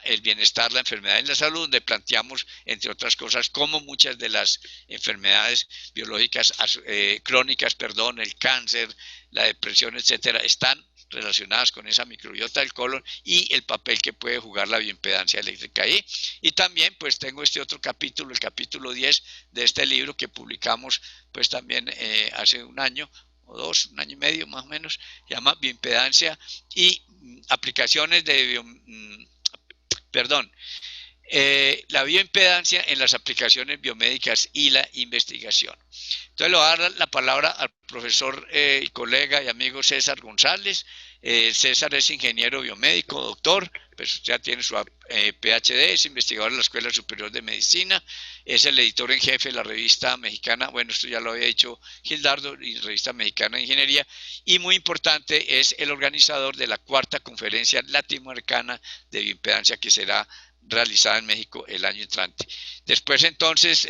Speaker 2: el bienestar, la enfermedad y la salud, donde planteamos, entre otras cosas, cómo muchas de las enfermedades biológicas crónicas, el cáncer, la depresión, etcétera, están relacionadas con esa microbiota del colon y el papel que puede jugar la bioimpedancia eléctrica ahí. Y también pues tengo este otro capítulo, el capítulo 10 de este libro que publicamos pues también hace un año o dos, un año y medio más o menos, se llama Bioimpedancia y aplicaciones de la bioimpedancia en las aplicaciones biomédicas y la investigación. Entonces le voy a dar la palabra al profesor y colega y amigo César González. César es ingeniero biomédico, doctor, pues ya tiene su PhD, es investigador en la Escuela Superior de Medicina, es el editor en jefe de la revista mexicana, bueno, esto ya lo había dicho Gildardo, y revista mexicana de ingeniería, y muy importante, es el organizador de la 4ª conferencia latinoamericana de bioimpedancia que será realizada en México el año entrante. Después entonces,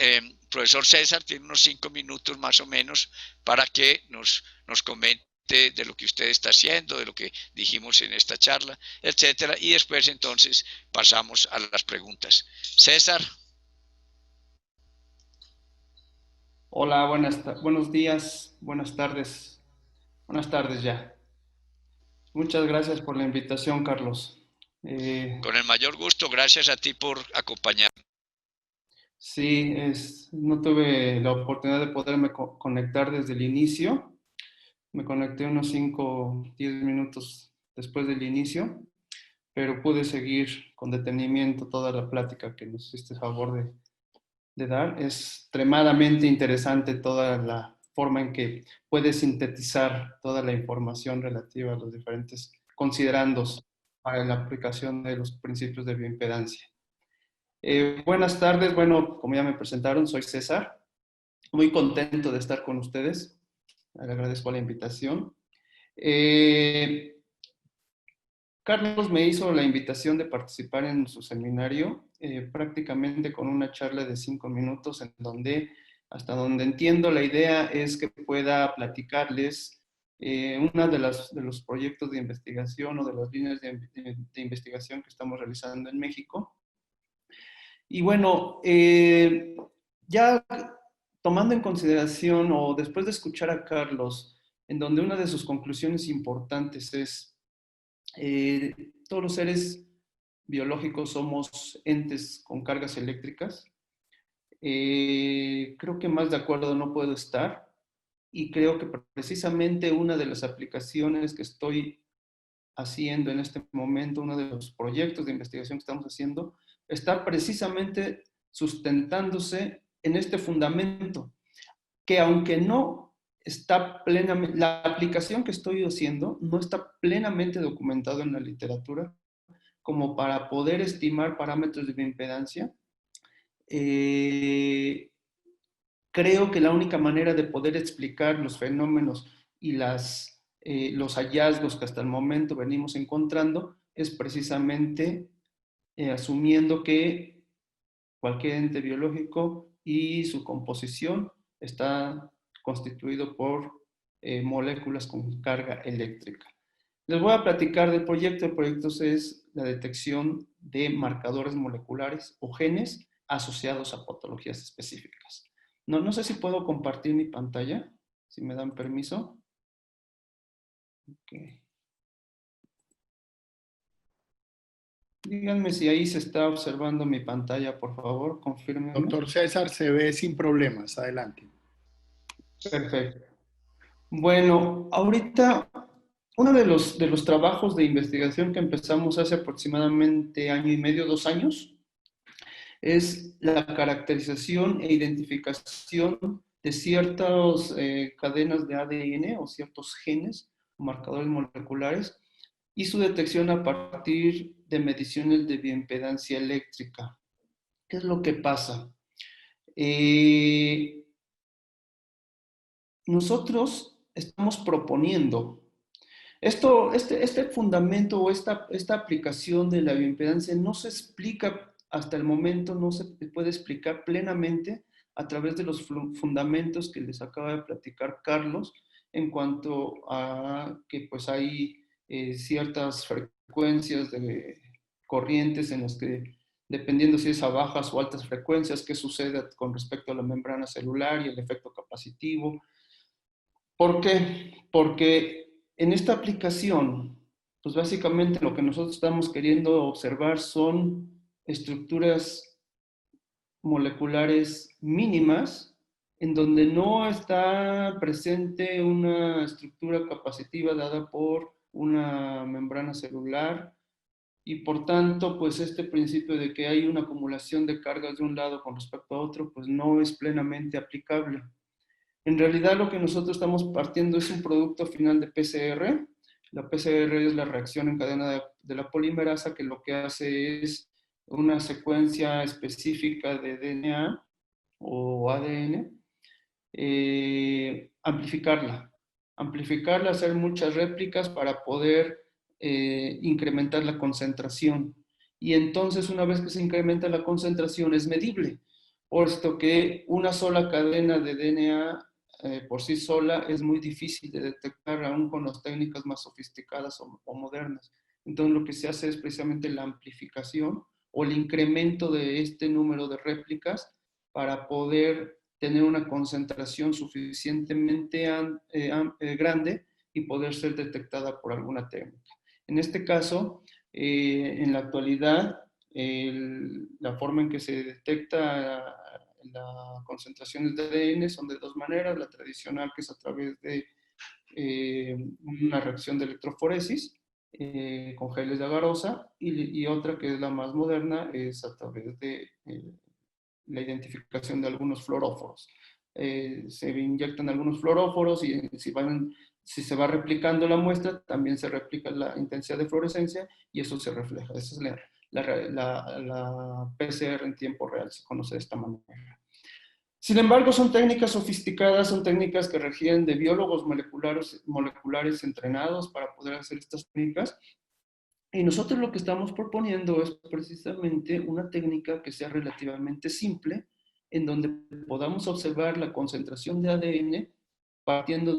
Speaker 2: profesor César tiene unos 5 minutos más o menos para que nos comente de lo que usted está haciendo, de lo que dijimos en esta charla, etcétera, y después entonces pasamos a las preguntas. César.
Speaker 3: Hola, buenos días, buenas tardes ya. Muchas gracias por la invitación, Carlos.
Speaker 2: Con el mayor gusto, gracias a ti por acompañarnos.
Speaker 3: Sí, no tuve la oportunidad de poderme conectar desde el inicio. Me conecté unos 5, 10 minutos después del inicio, pero pude seguir con detenimiento toda la plática que nos hiciste favor de dar. Es extremadamente interesante toda la forma en que puedes sintetizar toda la información relativa a los diferentes considerandos para la aplicación de los principios de bioimpedancia. Buenas tardes, bueno, como ya me presentaron, soy César. Muy contento de estar con ustedes. Le agradezco la invitación. Carlos me hizo la invitación de participar en su seminario, prácticamente con una charla de 5 minutos, en donde, hasta donde entiendo, la idea es que pueda platicarles una de los proyectos de investigación o de las líneas de investigación que estamos realizando en México. Y bueno, ya tomando en consideración o después de escuchar a Carlos, en donde una de sus conclusiones importantes es todos los seres biológicos somos entes con cargas eléctricas. Creo que más de acuerdo no puedo estar y creo que precisamente una de las aplicaciones que estoy haciendo en este momento, uno de los proyectos de investigación que estamos haciendo, está precisamente sustentándose en este fundamento, que aunque no está plenamente, la aplicación que estoy haciendo no está plenamente documentado en la literatura como para poder estimar parámetros de bioimpedancia. Creo que la única manera de poder explicar los fenómenos y los hallazgos que hasta el momento venimos encontrando es precisamente asumiendo que cualquier ente biológico y su composición está constituido por moléculas con carga eléctrica. Les voy a platicar del proyecto. El proyecto es la detección de marcadores moleculares o genes asociados a patologías específicas. No sé si puedo compartir mi pantalla, si me dan permiso. Okay. Díganme si ahí se está observando mi pantalla, por favor, confírmenme.
Speaker 1: Doctor César, se ve sin problemas. Adelante.
Speaker 3: Perfecto. Bueno, ahorita uno de los trabajos de investigación que empezamos hace aproximadamente año y medio, 2 años, es la caracterización e identificación de ciertas cadenas de ADN o ciertos genes o marcadores moleculares y su detección a partir de mediciones de bioimpedancia eléctrica. ¿Qué es lo que pasa? Nosotros estamos proponiendo este fundamento o esta aplicación de la bioimpedancia no se explica hasta el momento no se puede explicar plenamente a través de los fundamentos que les acaba de platicar Carlos, en cuanto a que pues hay ciertas frecuencias de corrientes en las que, dependiendo si es a bajas o altas frecuencias, qué sucede con respecto a la membrana celular y el efecto capacitivo. ¿Por qué? Porque en esta aplicación, pues básicamente lo que nosotros estamos queriendo observar son estructuras moleculares mínimas, en donde no está presente una estructura capacitiva dada por una membrana celular, y por tanto, pues este principio de que hay una acumulación de cargas de un lado con respecto a otro, pues no es plenamente aplicable. En realidad lo que nosotros estamos partiendo es un producto final de PCR. La PCR es la reacción en cadena de la polimerasa, que lo que hace es una secuencia específica de DNA o ADN, amplificarla, hacer muchas réplicas para poder incrementar la concentración. Y entonces, una vez que se incrementa la concentración, es medible, puesto que una sola cadena de DNA por sí sola es muy difícil de detectar, aún con las técnicas más sofisticadas o modernas. Entonces, lo que se hace es precisamente la amplificación o el incremento de este número de réplicas para poder tener una concentración suficientemente grande y poder ser detectada por alguna técnica. En este caso, en la actualidad, la forma en que se detecta las concentraciones de ADN son de dos maneras: la tradicional, que es a través de una reacción de electroforesis con geles de agarosa, y otra, que es la más moderna, es a través de la identificación de algunos fluoróforos. Se inyectan algunos fluoróforos y si se va replicando la muestra, también se replica la intensidad de fluorescencia y eso se refleja. Esa es la PCR en tiempo real, se conoce de esta manera. Sin embargo, son técnicas sofisticadas, son técnicas que requieren de biólogos moleculares entrenados para poder hacer estas técnicas. Y nosotros lo que estamos proponiendo es precisamente una técnica que sea relativamente simple, en donde podamos observar la concentración de ADN partiendo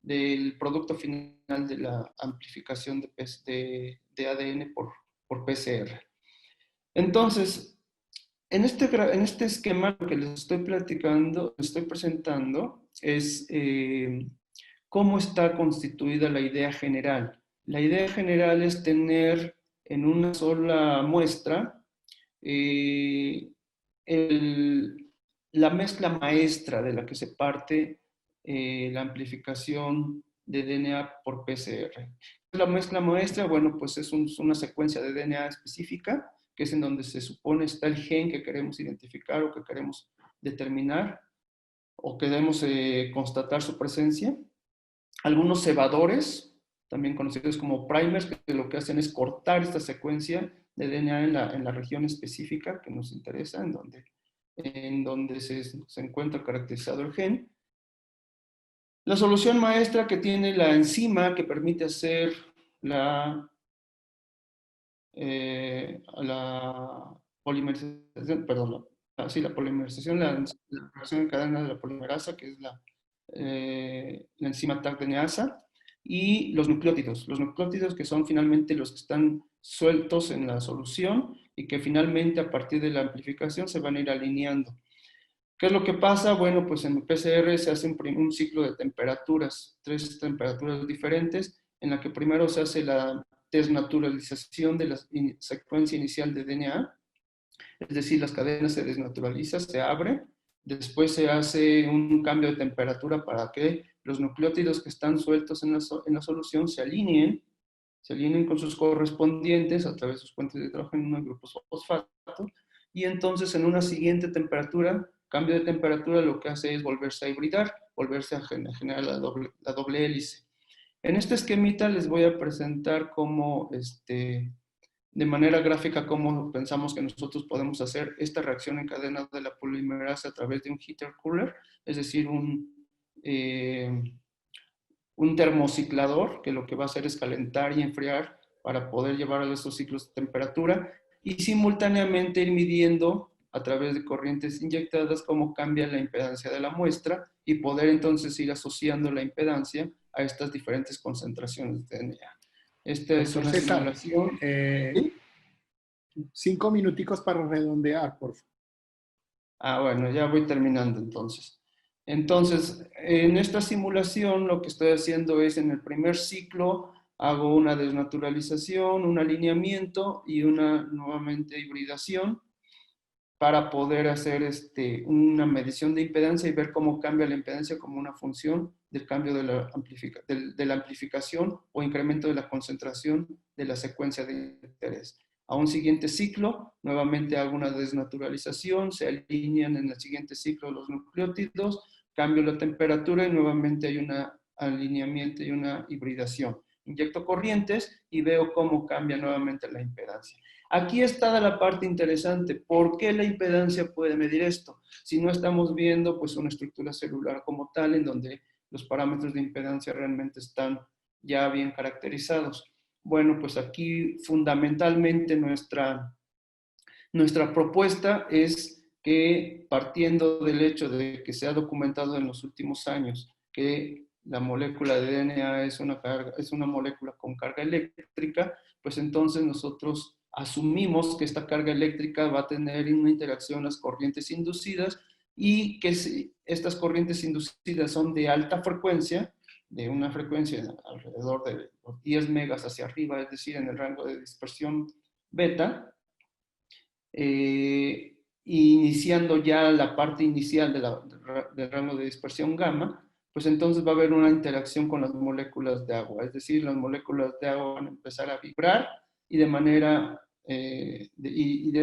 Speaker 3: del producto final de la amplificación de ADN por PCR. Entonces, en este esquema que les estoy presentando, es cómo está constituida la idea general. La idea general es tener en una sola muestra la mezcla maestra de la que se parte la amplificación de DNA por PCR. La mezcla maestra, bueno, pues es una secuencia de DNA específica, que es en donde se supone está el gen que queremos identificar o que queremos determinar o queremos constatar su presencia. Algunos cebadores, también conocidos como primers, que lo que hacen es cortar esta secuencia de DNA en la región específica que nos interesa, en donde se encuentra caracterizado el gen. La solución maestra, que tiene la enzima que permite hacer la polimerización, perdón, la polimerización, la reacción en cadena de la polimerasa, que es la enzima Taq lineasa, y los nucleótidos que son finalmente los que están sueltos en la solución y que finalmente a partir de la amplificación se van a ir alineando. ¿Qué es lo que pasa? Bueno, pues en el PCR se hace un ciclo de temperaturas, 3 temperaturas diferentes, en la que primero se hace la desnaturalización de la secuencia inicial de DNA, es decir, las cadenas se desnaturalizan, se abre. Después se hace un cambio de temperatura para que los nucleótidos que están sueltos en la solución se alineen con sus correspondientes a través de sus puentes de hidrógeno y grupos fosfato, y entonces en una siguiente temperatura, cambio de temperatura, lo que hace es volverse a hibridar, volverse a generar la doble hélice. En este esquemita les voy a presentar cómo de manera gráfica cómo pensamos que nosotros podemos hacer esta reacción en cadena de la polimerasa a través de un heater cooler, es decir, un termociclador que lo que va a hacer es calentar y enfriar para poder llevar a esos ciclos de temperatura. y simultáneamente ir midiendo a través de corrientes inyectadas cómo cambia la impedancia de la muestra y poder entonces ir asociando la impedancia a estas diferentes concentraciones de DNA. Esta es
Speaker 1: Doctor
Speaker 3: una
Speaker 1: César,
Speaker 3: simulación. ¿Sí?
Speaker 1: 5 minuticos para redondear, por favor.
Speaker 3: Ah, bueno, ya voy terminando entonces. Entonces, en esta simulación lo que estoy haciendo es en el primer ciclo hago una desnaturalización, un alineamiento y una nuevamente hibridación para poder hacer una medición de impedancia y ver cómo cambia la impedancia como una función del cambio de la amplificación o incremento de la concentración de la secuencia de interés. A un siguiente ciclo, nuevamente hago una desnaturalización, se alinean en el siguiente ciclo los nucleótidos, cambio la temperatura y nuevamente hay un alineamiento y una hibridación. Inyecto corrientes y veo cómo cambia nuevamente la impedancia. Aquí está la parte interesante. ¿Por qué la impedancia puede medir esto? Si no estamos viendo pues una estructura celular como tal, en donde los parámetros de impedancia realmente están ya bien caracterizados. Bueno, pues aquí fundamentalmente nuestra propuesta es que, partiendo del hecho de que se ha documentado en los últimos años que la molécula de DNA es una molécula con carga eléctrica, pues entonces nosotros asumimos que esta carga eléctrica va a tener una interacción las corrientes inducidas y que si estas corrientes inducidas son de alta frecuencia, de una frecuencia alrededor de los 10 megas hacia arriba, es decir, en el rango de dispersión beta, iniciando ya la parte inicial del rango de dispersión gamma, pues entonces va a haber una interacción con las moléculas de agua, es decir, las moléculas de agua van a empezar a vibrar y de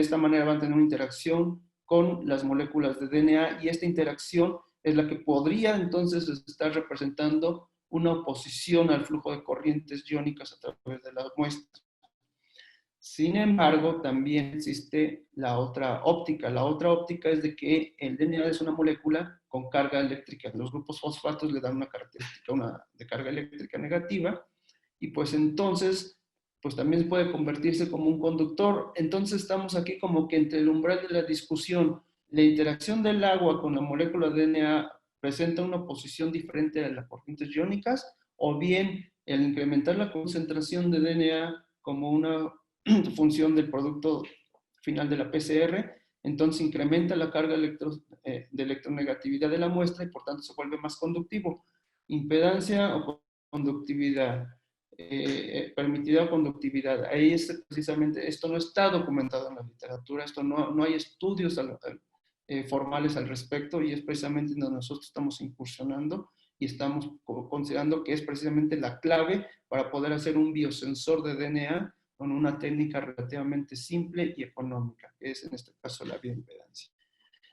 Speaker 3: esta manera van a tener una interacción con las moléculas de DNA y esta interacción es la que podría entonces estar representando una oposición al flujo de corrientes iónicas a través de la muestra. Sin embargo, también existe la otra óptica. La otra óptica es de que el DNA es una molécula con carga eléctrica. Los grupos fosfatos le dan una característica de carga eléctrica negativa y pues entonces pues también puede convertirse como un conductor. Entonces estamos aquí como que entre el umbral de la discusión. La interacción del agua con la molécula de DNA presenta una posición diferente a las corrientes iónicas, o bien el incrementar la concentración de DNA como una función del producto final de la PCR, entonces incrementa la carga de electronegatividad de la muestra y por tanto se vuelve más conductivo. Impedancia o conductividad, permitida conductividad. Ahí es precisamente, esto no está documentado en la literatura, esto no hay estudios formales al respecto y es precisamente donde nosotros estamos incursionando y estamos considerando que es precisamente la clave para poder hacer un biosensor de DNA con una técnica relativamente simple y económica, que es en este caso la bioimpedancia.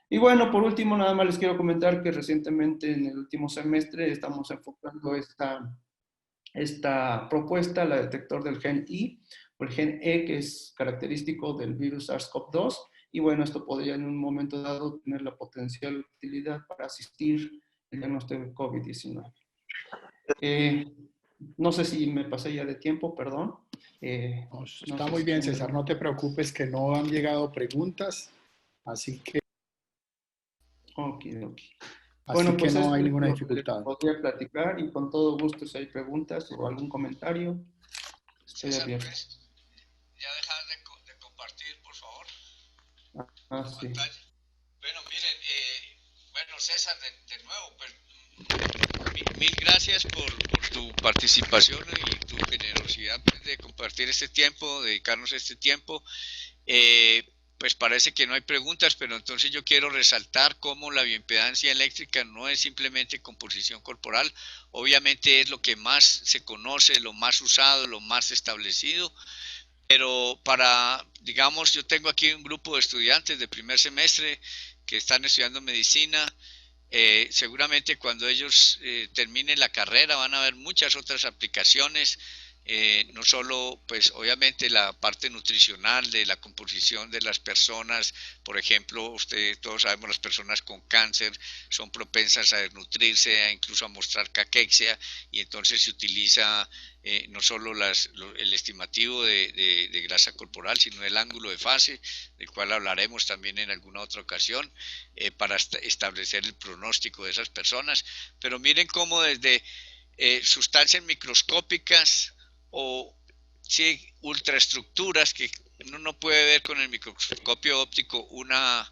Speaker 3: Y bueno, por último, nada más les quiero comentar que recientemente en el último semestre estamos enfocando esta propuesta, la detector del gen I, o el gen E, que es característico del virus SARS-CoV-2, y bueno, esto podría en un momento dado tener la potencial utilidad para asistir el diagnóstico de COVID-19. No sé si me pasé ya de tiempo, perdón.
Speaker 1: Está muy bien, César, no te preocupes que no han llegado preguntas, así que
Speaker 3: Bueno, pues
Speaker 1: no hay
Speaker 3: esto es
Speaker 1: ninguna
Speaker 3: lo que
Speaker 1: dificultad.
Speaker 3: podría platicar y con todo gusto si hay preguntas o algún comentario, estoy
Speaker 2: César,
Speaker 3: abierto.
Speaker 2: ¿puedes ya dejar de compartir, por favor?
Speaker 3: Sí.
Speaker 2: Pantalla. Bueno, miren, bueno, César, de nuevo, pues, mil gracias por tu participación y tu generosidad de compartir este tiempo, dedicarnos este tiempo. Pues parece que no hay preguntas, pero entonces yo quiero resaltar cómo la bioimpedancia eléctrica no es simplemente composición corporal, obviamente es lo que más se conoce, lo más usado, lo más establecido, pero digamos, yo tengo aquí un grupo de estudiantes de primer semestre que están estudiando medicina. Seguramente cuando ellos terminen la carrera van a ver muchas otras aplicaciones no solo, pues obviamente la parte nutricional de la composición de las personas, por ejemplo, todos sabemos las personas con cáncer son propensas a desnutrirse, incluso a mostrar caquexia, y entonces se utiliza no solo el estimativo de grasa corporal, sino el ángulo de fase, del cual hablaremos también en alguna otra ocasión, para establecer el pronóstico de esas personas. Pero miren cómo desde sustancias microscópicas o sí, ultraestructuras que uno no puede ver con el microscopio óptico una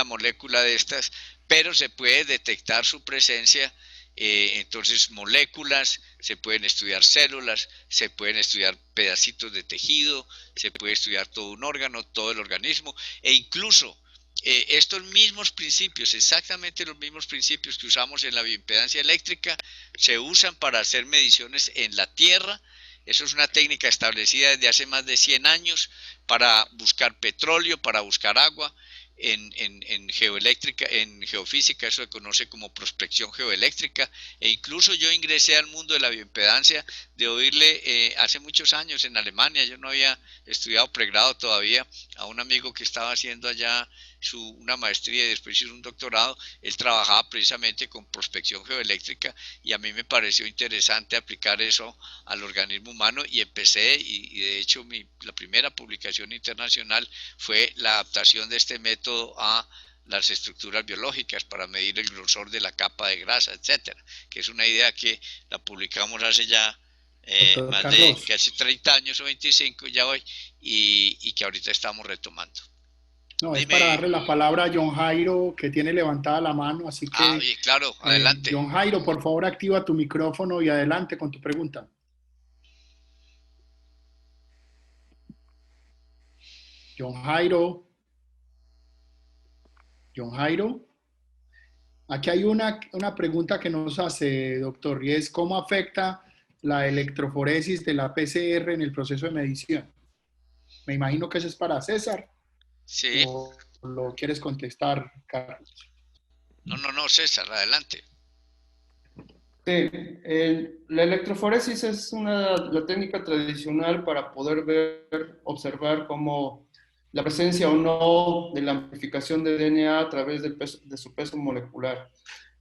Speaker 2: molécula de estas, pero se puede detectar su presencia. Entonces moléculas, se pueden estudiar células, se pueden estudiar pedacitos de tejido, se puede estudiar todo un órgano, todo el organismo, e incluso estos mismos principios, exactamente los mismos principios que usamos en la bioimpedancia eléctrica, se usan para hacer mediciones en la Tierra. Eso es una técnica establecida desde hace más de 100 años para buscar petróleo, para buscar agua. En geoeléctrica, en geofísica, eso se conoce como prospección geoeléctrica, e incluso yo ingresé al mundo de la bioimpedancia de oírle hace muchos años en Alemania. Yo no había estudiado pregrado todavía, a un amigo que estaba haciendo allá una maestría y después hizo un doctorado. Él trabajaba precisamente con prospección geoeléctrica y a mí me pareció interesante aplicar eso al organismo humano, y empecé, y de hecho la primera publicación internacional fue la adaptación de este método a las estructuras biológicas para medir el grosor de la capa de grasa, etcétera, que es una idea que la publicamos hace ya
Speaker 1: Doctor
Speaker 2: más de
Speaker 1: Carlos.
Speaker 2: casi 30 años o 25 ya hoy, y que ahorita estamos retomando.
Speaker 1: No, es para
Speaker 2: Dime.
Speaker 1: darle la palabra a John Jairo, que tiene levantada la mano, así que,
Speaker 2: Bien, claro, adelante.
Speaker 1: John Jairo, por favor, activa tu micrófono y adelante con tu pregunta. John Jairo. John Jairo. Aquí hay una pregunta que nos hace, doctor, y es ¿cómo afecta la electroforesis de la PCR en el proceso de medición? Me imagino que eso es para César,
Speaker 2: Sí.
Speaker 1: o lo quieres contestar, Carlos.
Speaker 2: No, César, adelante.
Speaker 3: Sí, la electroforesis es la técnica tradicional para poder observar cómo la presencia o no de la amplificación de DNA a través de su peso molecular.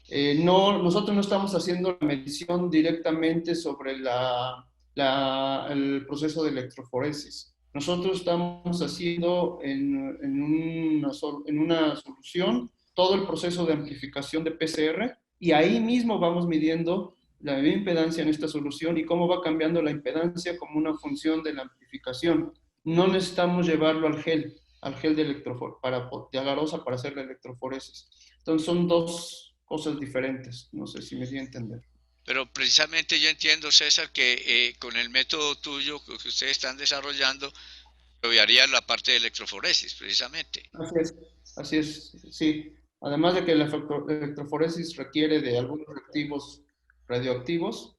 Speaker 3: Nosotros no estamos haciendo la medición directamente sobre el proceso de electroforesis. Nosotros estamos haciendo en una solución todo el proceso de amplificación de PCR, y ahí mismo vamos midiendo la impedancia en esta solución y cómo va cambiando la impedancia como una función de la amplificación. No necesitamos llevarlo al gel de de agarosa para hacer la electroforesis. Entonces son dos cosas diferentes, no sé si me di a entender.
Speaker 2: Pero precisamente yo entiendo, César, que con el método tuyo que ustedes están desarrollando, obviaría la parte de electroforesis, precisamente.
Speaker 3: Así es, sí. Además de que la electroforesis requiere de algunos reactivos radioactivos,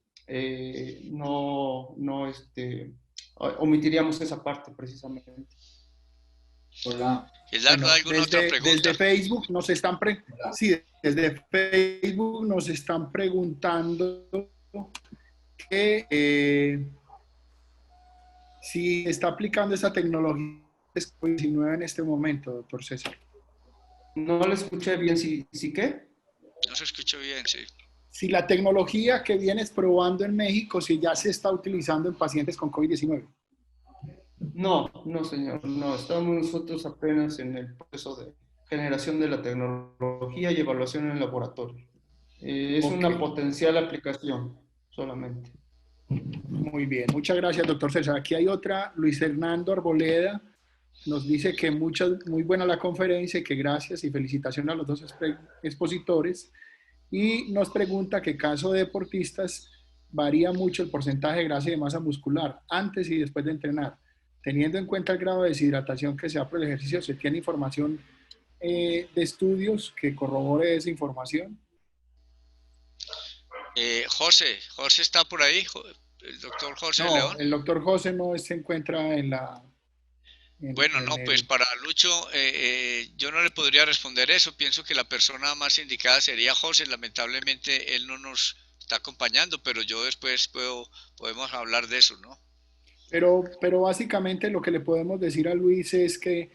Speaker 3: omitiríamos esa parte precisamente.
Speaker 1: Hola.
Speaker 2: Gildardo,
Speaker 1: Bueno,
Speaker 2: ¿alguna otra pregunta?
Speaker 1: desde Facebook nos están desde Facebook nos están preguntando que si está aplicando esta tecnología COVID-19 en este momento, doctor César.
Speaker 3: No le escuché bien, ¿sí qué?
Speaker 2: No se escuchó bien, sí.
Speaker 1: Si la tecnología que vienes probando en México, si ya se está utilizando en pacientes con COVID-19.
Speaker 3: No, señor, no. Estamos nosotros apenas en el proceso de generación de la tecnología y evaluación en el laboratorio. Es una potencial aplicación solamente.
Speaker 1: Muy bien, muchas gracias, doctor César. Aquí hay otra, Luis Hernando Arboleda, nos dice que muy buena la conferencia y que gracias y felicitaciones a los dos expositores. Y nos pregunta que caso de deportistas varía mucho el porcentaje de grasa y de masa muscular antes y después de entrenar. Teniendo en cuenta el grado de deshidratación que se da por el ejercicio, ¿se tiene información de estudios que corrobore esa información?
Speaker 2: José está por ahí, el doctor José
Speaker 1: no,
Speaker 2: León.
Speaker 1: El doctor José no se encuentra en la...
Speaker 2: Pues para Lucho yo no le podría responder eso. Pienso que la persona más indicada sería José. Lamentablemente él no nos está acompañando, pero yo después podemos hablar de eso, ¿no?
Speaker 1: Pero básicamente lo que le podemos decir a Luis es que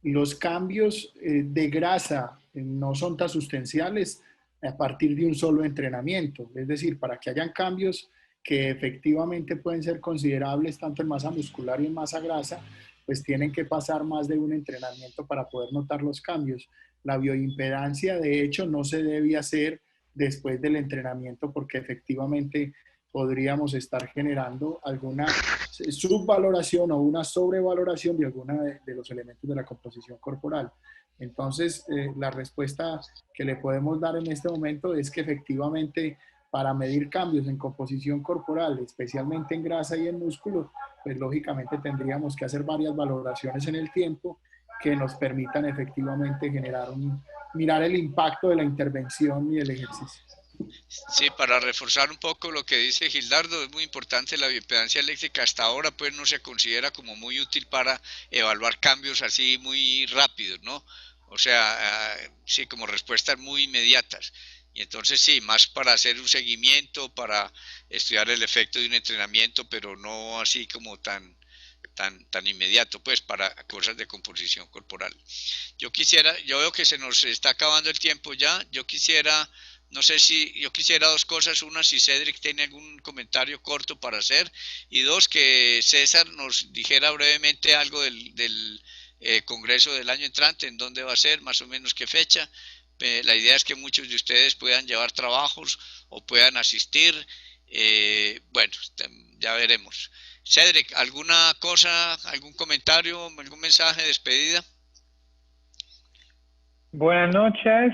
Speaker 1: los cambios de grasa no son tan sustanciales a partir de un solo entrenamiento. Es decir, para que hayan cambios que efectivamente pueden ser considerables tanto en masa muscular y en masa grasa, pues tienen que pasar más de un entrenamiento para poder notar los cambios. La bioimpedancia, de hecho, no se debe hacer después del entrenamiento porque efectivamente podríamos estar generando alguna subvaloración o una sobrevaloración de alguna de los elementos de la composición corporal. Entonces, la respuesta que le podemos dar en este momento es que efectivamente para medir cambios en composición corporal, especialmente en grasa y en músculo, pues lógicamente tendríamos que hacer varias valoraciones en el tiempo que nos permitan efectivamente mirar el impacto de la intervención y el ejercicio.
Speaker 2: Sí, para reforzar un poco lo que dice Gildardo, es muy importante la bioimpedancia eléctrica. Hasta ahora pues no se considera como muy útil para evaluar cambios así muy rápidos, ¿no? O sea, sí, como respuestas muy inmediatas. Y entonces sí, más para hacer un seguimiento, para estudiar el efecto de un entrenamiento, pero no así como tan inmediato, pues para cosas de composición corporal. Yo veo que se nos está acabando el tiempo ya, no sé si, yo quisiera dos cosas, una, si Cedric tiene algún comentario corto para hacer, y dos, que César nos dijera brevemente algo del congreso del año entrante, en dónde va a ser, más o menos qué fecha. La idea es que muchos de ustedes puedan llevar trabajos o puedan asistir. Bueno, ya veremos. Cedric, ¿alguna cosa, algún comentario, algún mensaje de despedida?
Speaker 4: Buenas noches,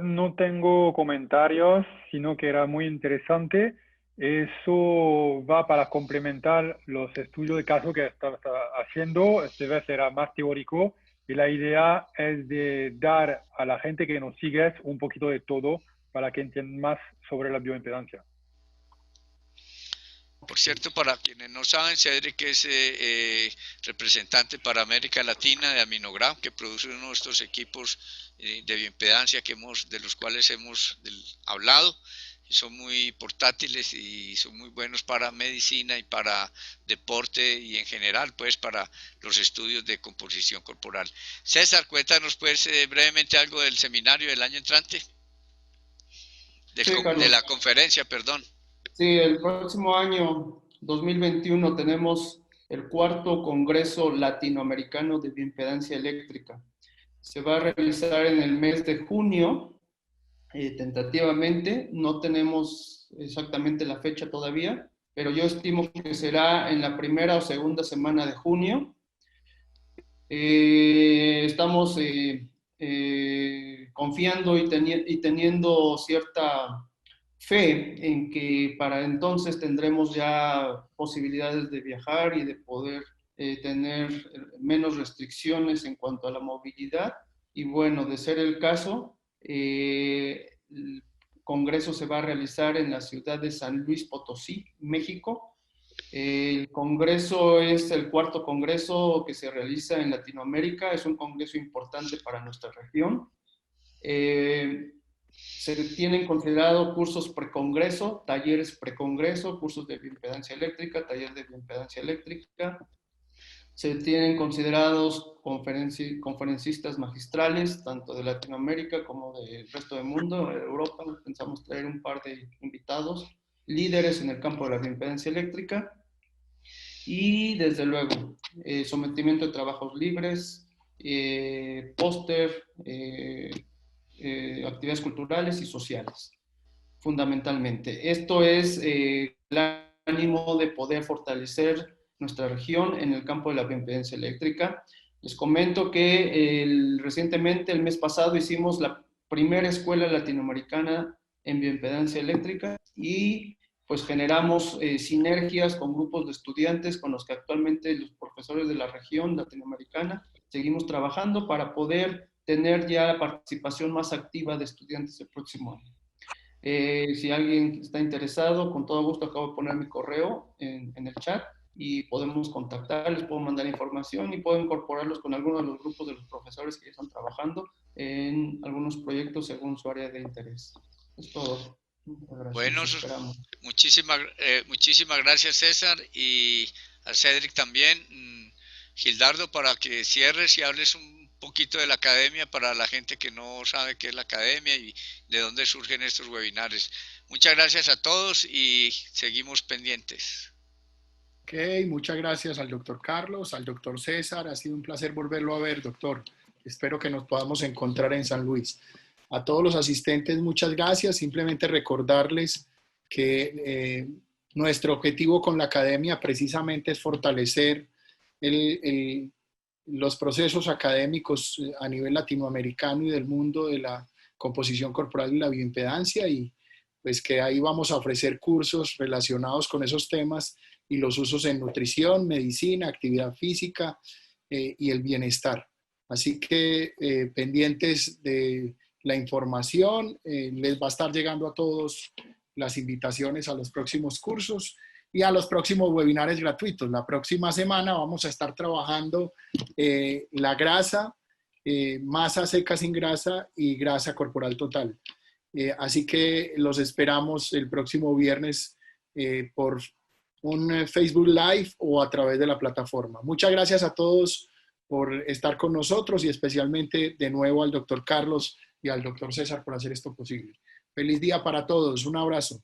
Speaker 4: no tengo comentarios, sino que era muy interesante. Eso va para complementar los estudios de caso que estás haciendo. Esta vez era más teórico y la idea es de dar a la gente que nos sigue un poquito de todo para que entiendan más sobre la bioimpedancia.
Speaker 2: Por cierto, para quienes no saben, Cedric es representante para América Latina de Aminogram, que produce uno de estos equipos de bioimpedancia de los cuales hemos hablado. Son muy portátiles y son muy buenos para medicina y para deporte y en general, pues para los estudios de composición corporal. César, cuéntanos pues brevemente algo del seminario del año entrante,
Speaker 3: Sí,
Speaker 2: de la
Speaker 3: Carlos.
Speaker 2: conferencia, perdón.
Speaker 3: Sí, el próximo año 2021 tenemos el cuarto Congreso Latinoamericano de Bioimpedancia Eléctrica. Se va a realizar en el mes de junio, tentativamente. No tenemos exactamente la fecha todavía, pero yo estimo que será en la primera o segunda semana de junio. Estamos confiando y teniendo cierta fe en que para entonces tendremos ya posibilidades de viajar y de poder tener menos restricciones en cuanto a la movilidad. Y bueno, de ser el caso, el congreso se va a realizar en la ciudad de San Luis Potosí, México. El congreso es el cuarto congreso que se realiza en Latinoamérica, es un congreso importante para nuestra región. Se tienen considerado cursos precongreso, talleres precongreso, cursos de bioimpedancia eléctrica, talleres de bioimpedancia eléctrica. Se tienen considerados conferencistas magistrales, tanto de Latinoamérica como del resto del mundo, Europa. Pensamos traer un par de invitados, líderes en el campo de la bioimpedancia eléctrica. Y desde luego, sometimiento de trabajos libres, póster, actividades culturales y sociales, fundamentalmente. Esto es el ánimo de poder fortalecer nuestra región en el campo de la bioimpedancia eléctrica. Les comento que recientemente, el mes pasado, hicimos la primera escuela latinoamericana en bioimpedancia eléctrica y pues generamos sinergias con grupos de estudiantes con los que actualmente los profesores de la región latinoamericana seguimos trabajando para poder tener ya participación más activa de estudiantes el próximo año. Si alguien está interesado, con todo gusto acabo de poner mi correo en el chat y podemos contactar, les puedo mandar información y puedo incorporarlos con algunos de los grupos de los profesores que ya están trabajando en algunos proyectos según su área de interés. Es todo. Muchas gracias,
Speaker 2: Bueno,
Speaker 3: esperamos.
Speaker 2: muchísimas gracias, César, y a Cedric también. Gildardo, para que cierres y hables un poquito de la academia para la gente que no sabe qué es la academia y de dónde surgen estos webinares. Muchas gracias a todos y seguimos pendientes.
Speaker 1: Ok, muchas gracias al doctor Carlos, al doctor César. Ha sido un placer volverlo a ver, doctor. Espero que nos podamos encontrar en San Luis. A todos los asistentes, muchas gracias. Simplemente recordarles que nuestro objetivo con la academia precisamente es fortalecer los procesos académicos a nivel latinoamericano y del mundo de la composición corporal y la bioimpedancia, y pues que ahí vamos a ofrecer cursos relacionados con esos temas y los usos en nutrición, medicina, actividad física y el bienestar. Así que pendientes de la información, les va a estar llegando a todos las invitaciones a los próximos cursos y a los próximos webinares gratuitos. La próxima semana vamos a estar trabajando la grasa, masa seca sin grasa y grasa corporal total. Así que los esperamos el próximo viernes por un Facebook Live o a través de la plataforma. Muchas gracias a todos por estar con nosotros y especialmente de nuevo al doctor Carlos y al doctor César por hacer esto posible. Feliz día para todos. Un abrazo.